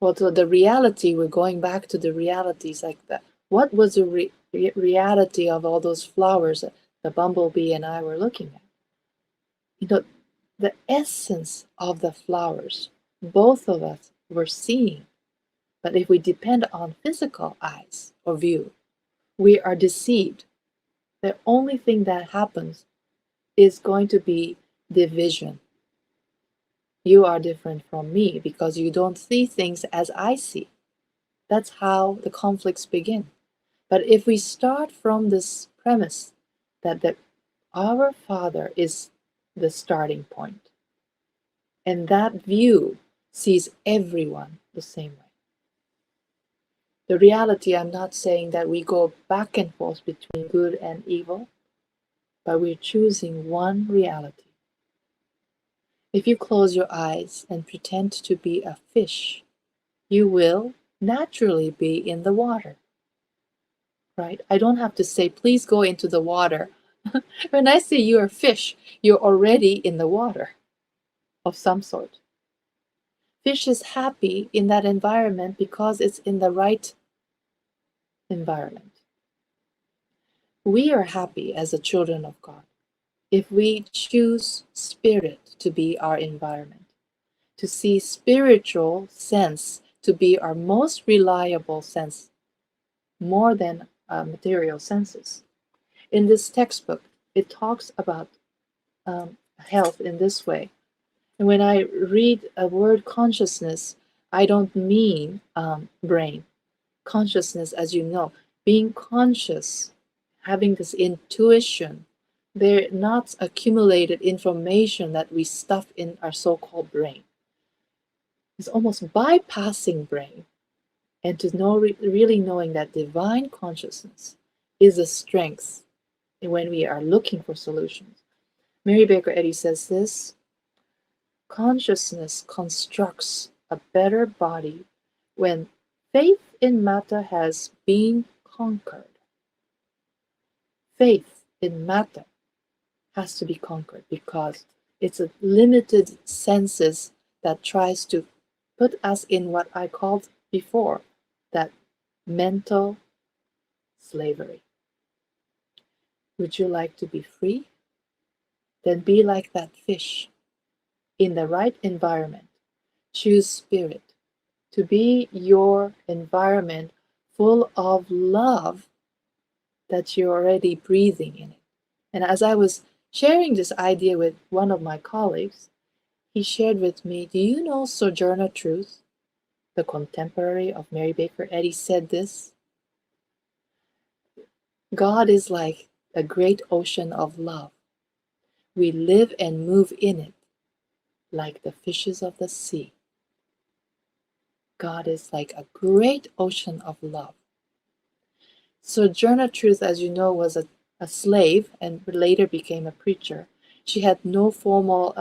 Well, so the reality, we're going back to the realities like that. What was the reality of all those flowers that the bumblebee and I were looking at? The essence of the flowers, both of us were seeing. But if we depend on physical eyes or view, we are deceived. The only thing that happens is going to be division. You are different from me because you don't see things as I see. That's how the conflicts begin. But if we start from this premise that our Father is the starting point, and that view sees everyone the same way. The reality, I'm not saying that we go back and forth between good and evil, but we're choosing one reality. If you close your eyes and pretend to be a fish, you will naturally be in the water, right? I don't have to say, please go into the water. When I say you're a fish, you're already in the water of some sort. Fish is happy in that environment because it's in the right environment. We are happy as the children of God if we choose spirit to be our environment, to see spiritual sense to be our most reliable sense more than material senses. In this textbook, it talks about health in this way. And when I read a word consciousness, I don't mean brain. Consciousness, as you know, being conscious, having this intuition, they're not accumulated information that we stuff in our so-called brain. It's almost bypassing brain and to know really knowing that divine consciousness is a strength when we are looking for solutions. Mary Baker Eddy says this: consciousness constructs a better body when faith in matter has been conquered. Faith in matter has to be conquered because it's a limited senses that tries to put us in what I called before that mental slavery. Would you like to be free? Then be like that fish in the right environment. Choose spirit to be your environment full of love that you're already breathing in it. And as I was sharing this idea with one of my colleagues, he shared with me, do you know Sojourner Truth, the contemporary of Mary Baker Eddy, said this? God is like a great ocean of love. We live and move in it like the fishes of the sea. God is like a great ocean of love. Sojourner Truth, as you know, was a slave and later became a preacher. She had no formal,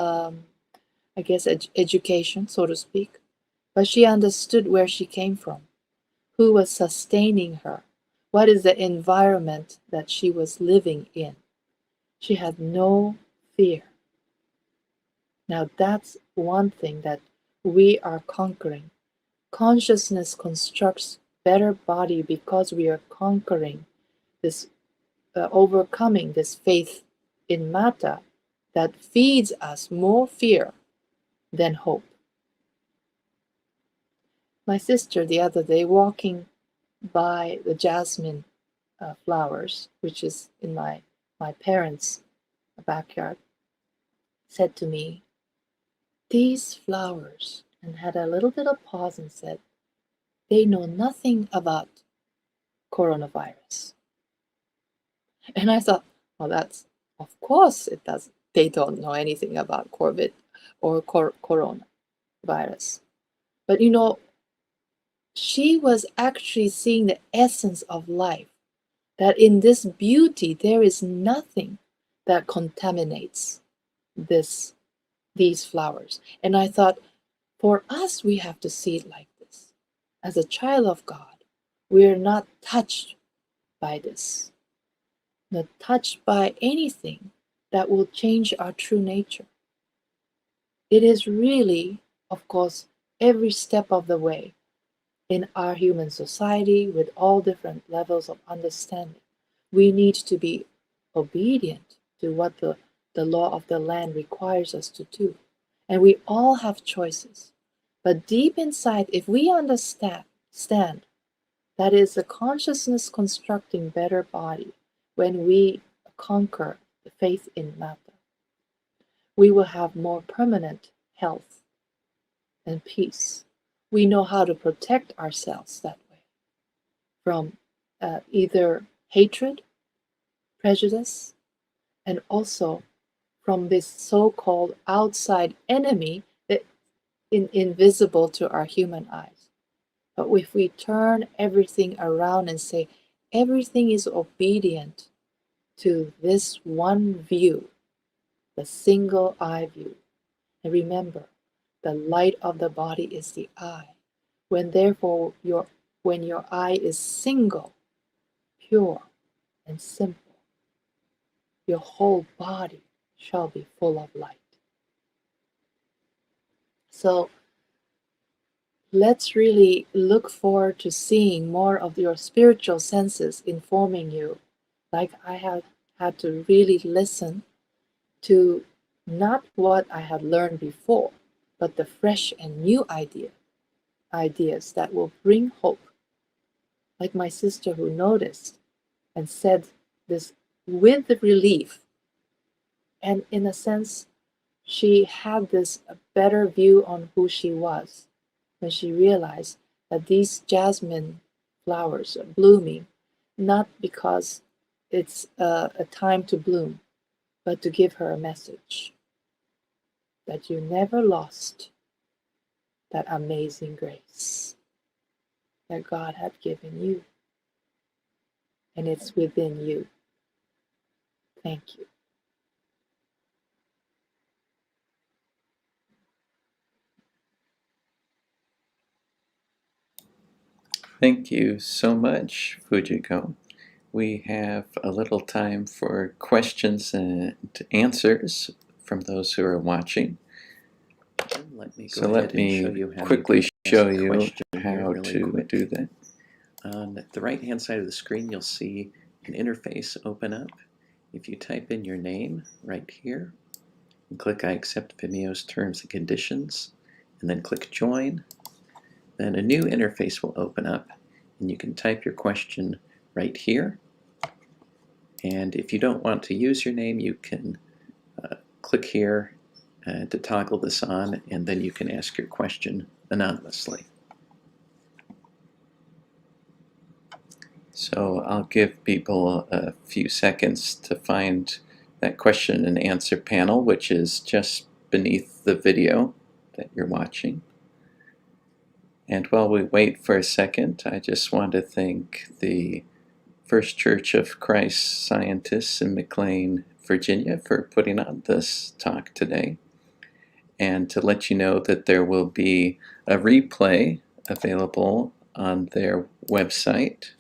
education, so to speak, but she understood where she came from, who was sustaining her, what is the environment that she was living in. She had no fear. Now that's one thing that we are conquering. Consciousness constructs better body because we are conquering this, overcoming this faith in matter that feeds us more fear than hope. My sister the other day, walking by the jasmine flowers, which is in my parents' backyard, said to me, these flowers, and had a little bit of pause and said, they know nothing about coronavirus. And I thought, well, that's, of course it does. They don't know anything about COVID or coronavirus. But you know, she was actually seeing the essence of life, that in this beauty there is nothing that contaminates these flowers. And I thought, for us, we have to see it like this. As a child of God, we are not touched by this, not touched by anything that will change our true nature. It is really, of course, every step of the way in our human society with all different levels of understanding. We need to be obedient to what the law of the land requires us to do. And we all have choices. But deep inside, if we understand that is a consciousness constructing better body when we conquer the faith in matter, we will have more permanent health and peace. We know how to protect ourselves that way from either hatred, prejudice, and also from this so-called outside enemy that is invisible to our human eyes. But if we turn everything around and say everything is obedient to this one view, the single eye view, and remember, the light of the body is the eye. When therefore when your eye is single, pure, and simple, your whole body shall be full of light. So let's really look forward to seeing more of your spiritual senses informing you Like I had to really listen to not what I had learned before, but the fresh and new ideas that will bring hope. Like my sister who noticed and said this with relief. And in a sense, she had this better view on who she was when she realized that these jasmine flowers are blooming not because it's a time to bloom, but to give her a message that you never lost that amazing grace that God had given you, and it's within you. Thank you. Thank you so much, Fujiko. We have a little time for questions and answers from those who are watching. So let me quickly show you how to do that. On the right-hand side of the screen, you'll see an interface open up. If you type in your name right here, and click I accept Vimeo's terms and conditions, and then click join, then a new interface will open up, and you can type your question right here. And if you don't want to use your name, you can click here to toggle this on, and then you can ask your question anonymously. So I'll give people a few seconds to find that question and answer panel, which is just beneath the video that you're watching. And while we wait for a second, I just want to thank the First Church of Christ Scientists in McLean, Virginia, for putting on this talk today. And to let you know that there will be a replay available on their website,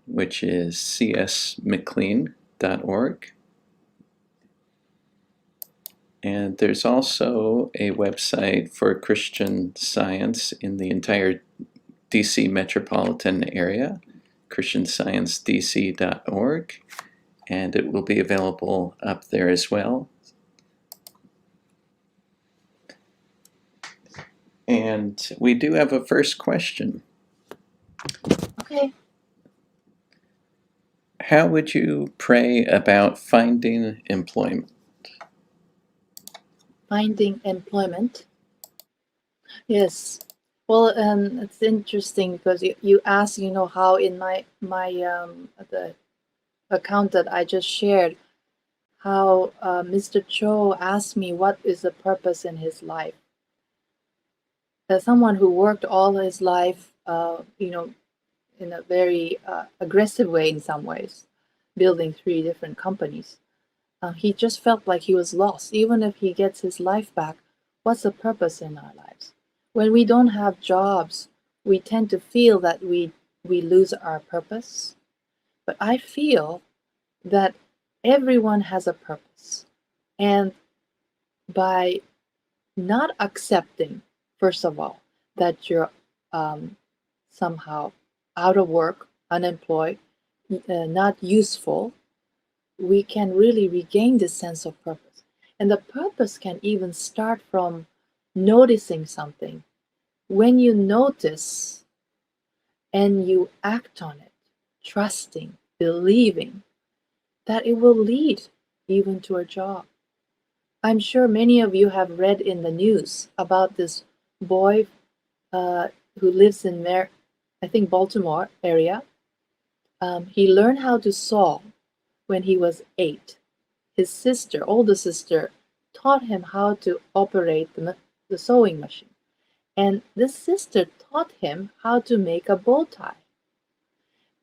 which is csmclean.org. And there's also a website for Christian Science in the entire DC metropolitan area, christiansciencedc.org, and it will be available up there as well. And we do have a first question. Okay. How would you pray about finding employment? Finding employment. Yes. Well, it's interesting because you asked, how in my the account that I just shared, how Mr. Cho asked me what is the purpose in his life. As someone who worked all his life, in a very aggressive way in some ways, building 3 different companies, he just felt like he was lost. Even if he gets his life back, what's the purpose in our lives? When we don't have jobs, we tend to feel that we lose our purpose. But I feel that everyone has a purpose. And by not accepting, first of all, that you're somehow out of work, unemployed, not useful, we can really regain this sense of purpose. And the purpose can even start from noticing something. When you notice and you act on it, trusting, believing that it will lead even to a job. I'm sure many of you have read in the news about this boy who lives in I think Baltimore area. He learned how to sew when he was 8. His sister, older sister, taught him how to operate the sewing machine. And this sister taught him how to make a bow tie.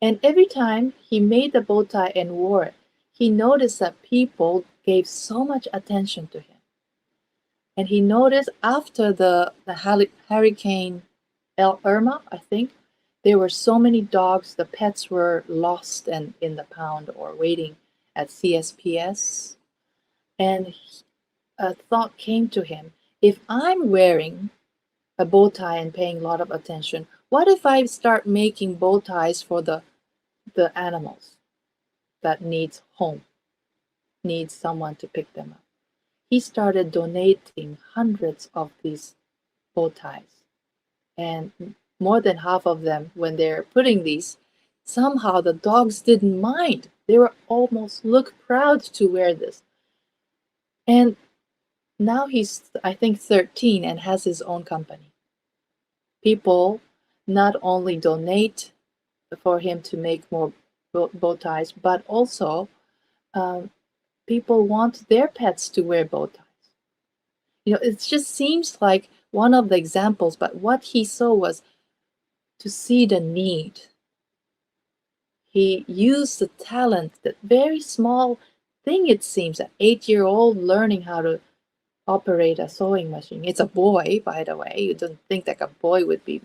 And every time he made the bow tie and wore it, he noticed that people gave so much attention to him. And he noticed after the Hurricane Irma, I think, there were so many dogs, the pets were lost and in the pound or waiting at CSPS. And a thought came to him, if I'm wearing a bow tie and paying a lot of attention, what if I start making bow ties for the animals? that needs home, needs someone to pick them up. He started donating hundreds of these bow ties. And more than half of them, when they're putting these, somehow the dogs didn't mind. They were almost look proud to wear this. And now he's, I think, 13 and has his own company. People not only donate for him to make more bow ties, but also people want their pets to wear bow ties. It just seems like one of the examples, but what he saw was to see the need. He used the talent, that very small thing, it seems, an 8-year-old learning how to operate a sewing machine. It's a boy, by the way. You don't think that a boy would be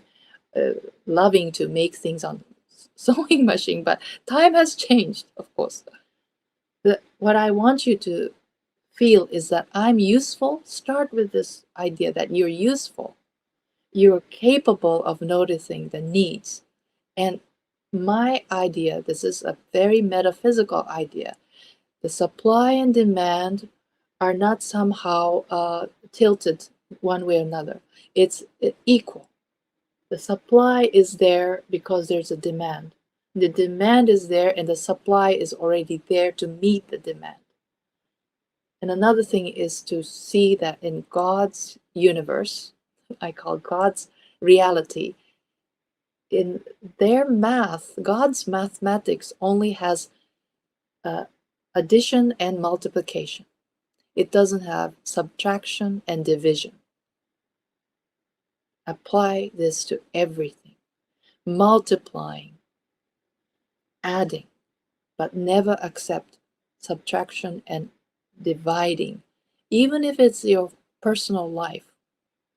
loving to make things on sewing machine, but time has changed, of course. What I want you to feel is that I'm useful. Start with this idea that you're useful. You're capable of noticing the needs. And my idea, this is a very metaphysical idea, the supply and demand are not somehow tilted one way or another. It's equal. The supply is there because there's a demand. The demand is there and the supply is already there to meet the demand. And another thing is to see that in God's universe, I call God's reality, in their math, God's mathematics only has addition and multiplication. It doesn't have subtraction and division. Apply this to everything. Multiplying, adding, but never accept subtraction and dividing, even if it's your personal life.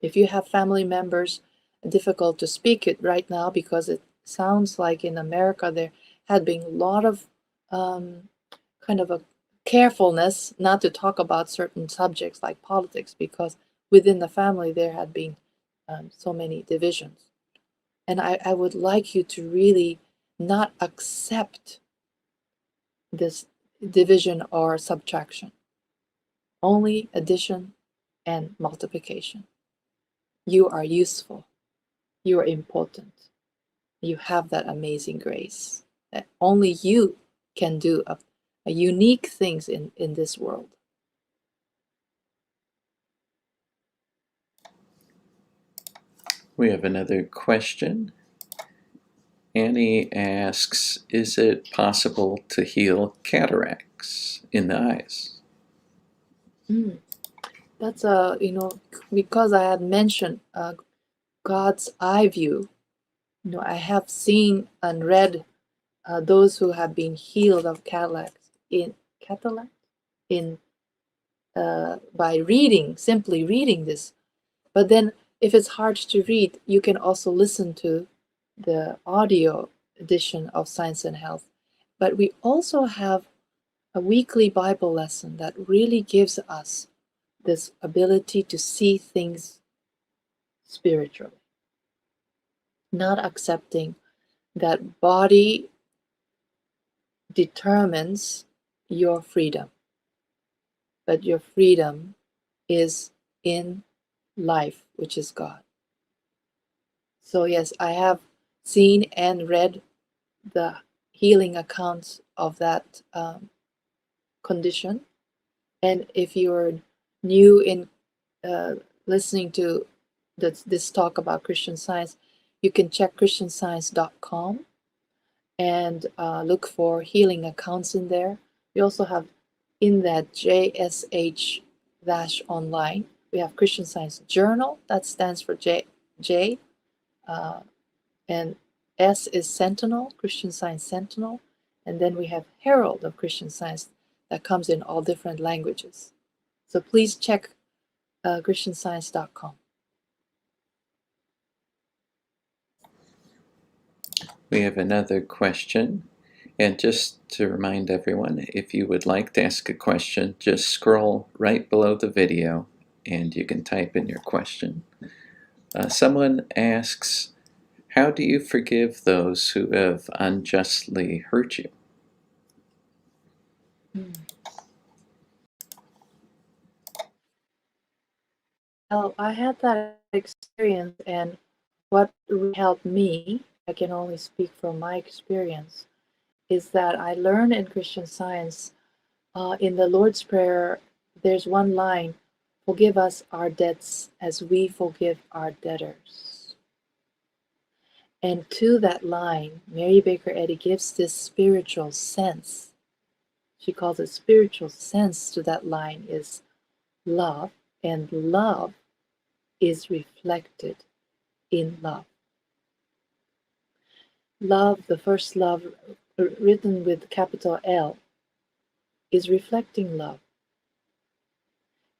If you have family members, difficult to speak it right now because it sounds like in America there had been a lot of kind of a carefulness not to talk about certain subjects like politics, because within the family there had been so many divisions. And I would like you to really not accept this division or subtraction, only addition and multiplication. You are useful. You are important. You have that amazing grace that only you can do a unique things in this world. We have another question. Annie asks, is it possible to heal cataracts in the eyes? That's because I had mentioned God's eye view. I have seen and read those who have been healed of cataracts by simply reading this. But then if it's hard to read, you can also listen to the audio edition of Science and Health. But we also have a weekly Bible lesson that really gives us this ability to see things spiritually, not accepting that body determines your freedom, but your freedom is in life, which is God. So yes, I have seen and read the healing accounts of that condition. And if you're new in listening to this talk about Christian Science, you can check christianscience.com and look for healing accounts in there. We also have in that JSH-online, we have Christian Science Journal, that stands for J, and S is Sentinel, Christian Science Sentinel, and then we have Herald of Christian Science that comes in all different languages. So please check christianscience.com. We have another question. And just to remind everyone, if you would like to ask a question, just scroll right below the video and you can type in your question. Someone asks, how do you forgive those who have unjustly hurt you? Hmm. Well, I had that experience, and what really helped me, I can only speak from my experience, is that I learned in Christian Science, in the Lord's Prayer, there's one line, forgive us our debts as we forgive our debtors. And to that line, Mary Baker Eddy gives this spiritual sense. She calls it spiritual sense to that line is love, and love is reflected in love. Love, the first love, written with capital L, is reflecting love.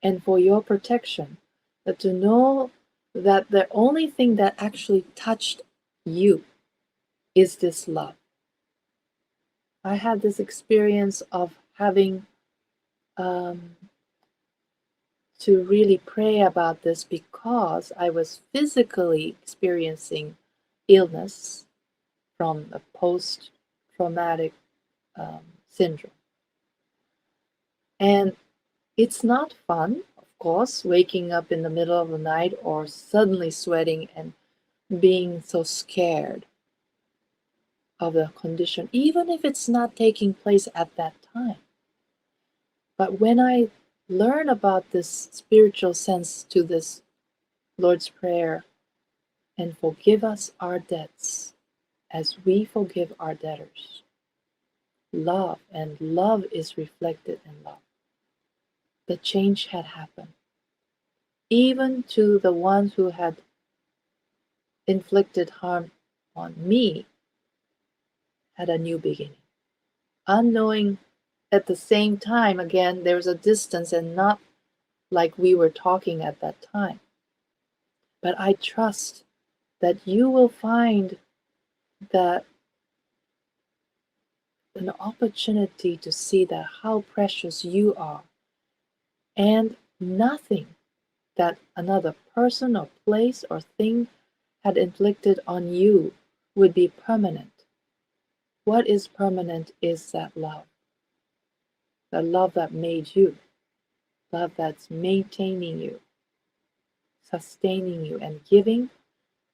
And for your protection, that to know that the only thing that actually touched you is this love. I had this experience of having to really pray about this because I was physically experiencing illness from a post-traumatic syndrome. And it's not fun, of course, waking up in the middle of the night or suddenly sweating and being so scared of the condition, even if it's not taking place at that time. But when I learn about this spiritual sense to this Lord's Prayer, and forgive us our debts as we forgive our debtors, love, and love is reflected in love. The change had happened. Even to the ones who had inflicted harm on me had a new beginning. Unknowing at the same time, again, there's a distance and not like we were talking at that time. But I trust that you will find that an opportunity to see that how precious you are, and nothing that another person or place or thing had inflicted on you would be permanent. What is permanent is that love. The love that made you, love that's maintaining you, sustaining you, and giving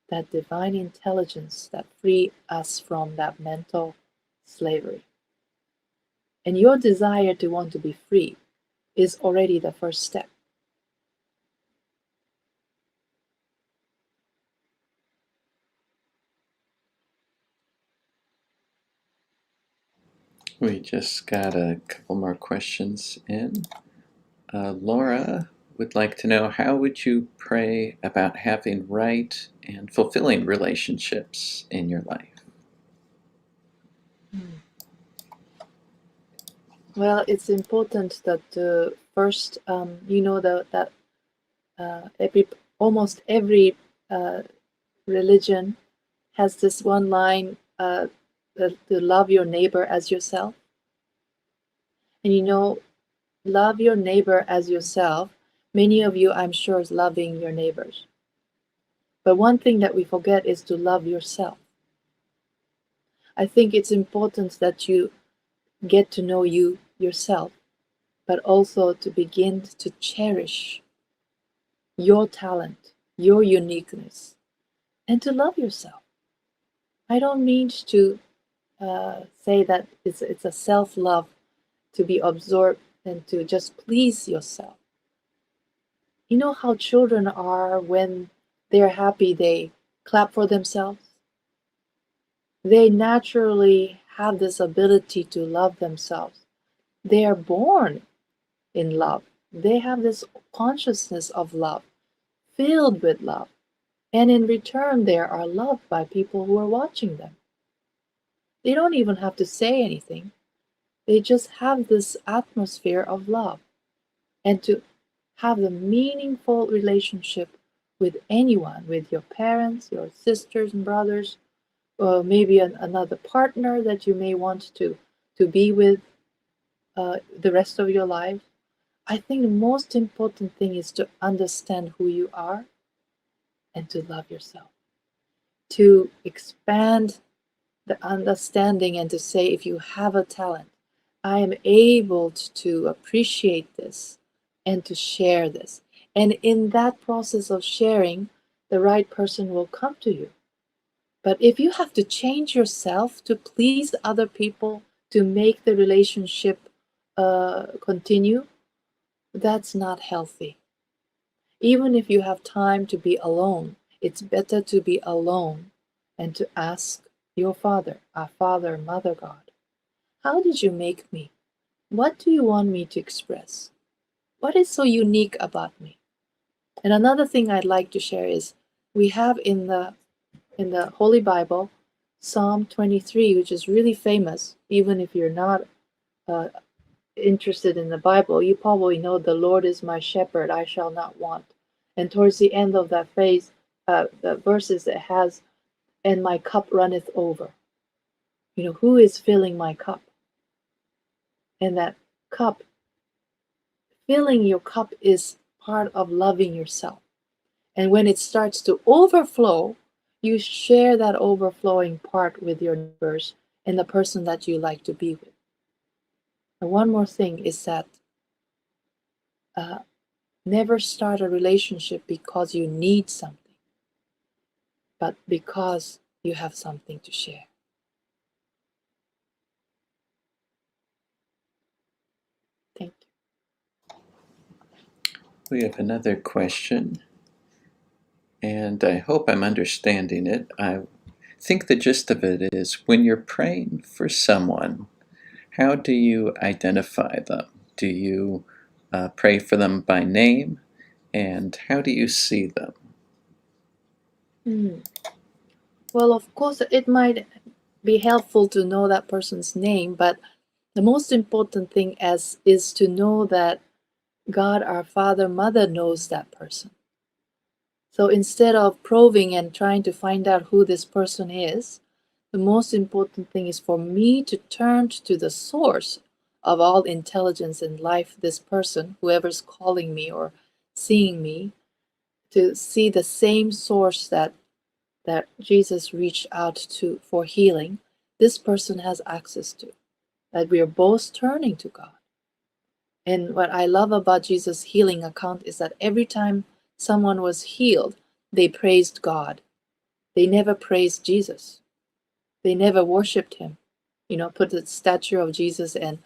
that divine intelligence that free us from that mental slavery. And your desire to want to be free is already the first step. We just got a couple more questions in. Laura would like to know, how would you pray about having right and fulfilling relationships in your life? Well, it's important that first, that almost every religion has this one line, to love your neighbor as yourself. And love your neighbor as yourself. Many of you, I'm sure, is loving your neighbors. But one thing that we forget is to love yourself. I think it's important that you get to know you yourself, but also to begin to cherish your talent, your uniqueness, and to love yourself. I don't mean to say that it's a self-love to be absorbed and to just please yourself. You know how children are when they're happy, they clap for themselves? They naturally have this ability to love themselves. They are born in love. They have this consciousness of love, filled with love. And in return, they are loved by people who are watching them. They don't even have to say anything. They just have this atmosphere of love. And to have a meaningful relationship with anyone, with your parents, your sisters and brothers, or maybe another partner that you may want to be with the rest of your life. I think the most important thing is to understand who you are and to love yourself. To expand the understanding and to say, if you have a talent, I am able to appreciate this and to share this. And in that process of sharing, the right person will come to you. But if you have to change yourself to please other people, to make the relationship continue, that's not healthy. Even if you have time to be alone, it's better to be alone and to ask your Father, our Father, Mother God, how did you make me? What do you want me to express? What is so unique about me? And another thing I'd like to share is we have in the Holy Bible Psalm 23, which is really famous. Even if you're not interested in the Bible, you probably know, the Lord is my shepherd, I shall not want. And towards the end of that phrase, the verses, it has, and my cup runneth over. You know, who is filling my cup? And that cup, filling your cup, is part of loving yourself. And when it starts to overflow, you share that overflowing part with your neighbors and the person that you like to be with. And one more thing is that never start a relationship because you need something, but because you have something to share. Thank you. We have another question, and I hope I'm understanding it. I think the gist of it is, when you're praying for someone, how do you identify them? Do you pray for them by name, and how do you see them? Well, of course, it might be helpful to know that person's name, but the most important thing is to know that God, our Father, Mother, knows that person. So instead of probing and trying to find out who this person is, the most important thing is for me to turn to the source of all intelligence in life, this person, whoever's calling me or seeing me, to see the same source that Jesus reached out to for healing, this person has access to, that we are both turning to God. And what I love about Jesus' healing account is that every time someone was healed, they praised God. They never praised Jesus. They never worshipped him, put the statue of Jesus and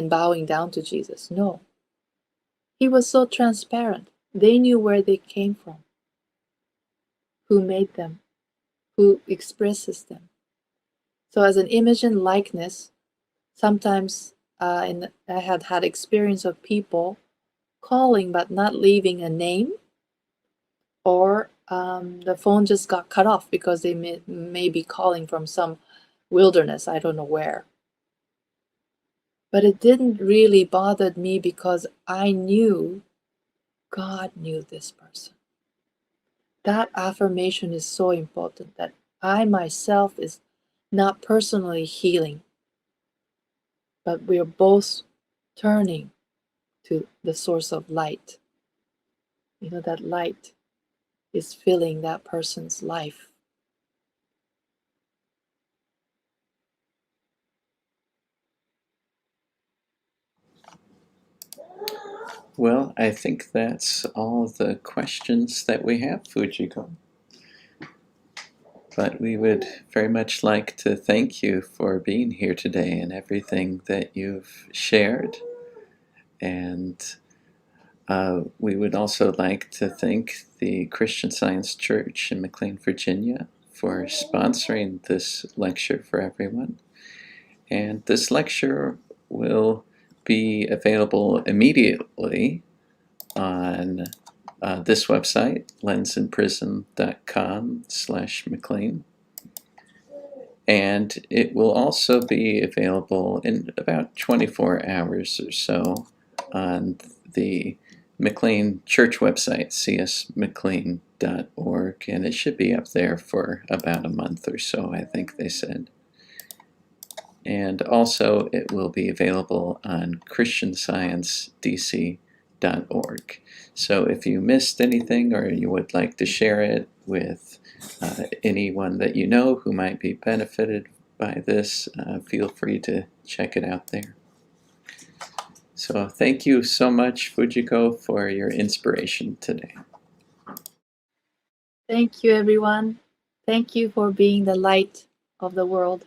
bowing down to Jesus. No. He was so transparent. They knew where they came from, who made them, who expresses them. So as an image and likeness, sometimes I had experience of people calling but not leaving a name, or the phone just got cut off because they may be calling from some wilderness, I don't know where. But it didn't really bother me because I knew God knew this person. That affirmation is so important, that I myself is not personally healing, but we are both turning to the source of light. That light is filling that person's life. Well, I think that's all the questions that we have, Fujiko. But we would very much like to thank you for being here today and everything that you've shared. And we would also like to thank the Christian Science Church in McLean, Virginia, for sponsoring this lecture for everyone. And this lecture will be available immediately on this website, lensandprism.com/McLean. And it will also be available in about 24 hours or so on the McLean Church website, csmclean.org, and it should be up there for about a month or so, I think they said. And also it will be available on christiansciencedc.org. So if you missed anything or you would like to share it with anyone that you know who might be benefited by this, feel free to check it out there. So thank you so much, Fujiko, for your inspiration today. Thank you, everyone. Thank you for being the light of the world.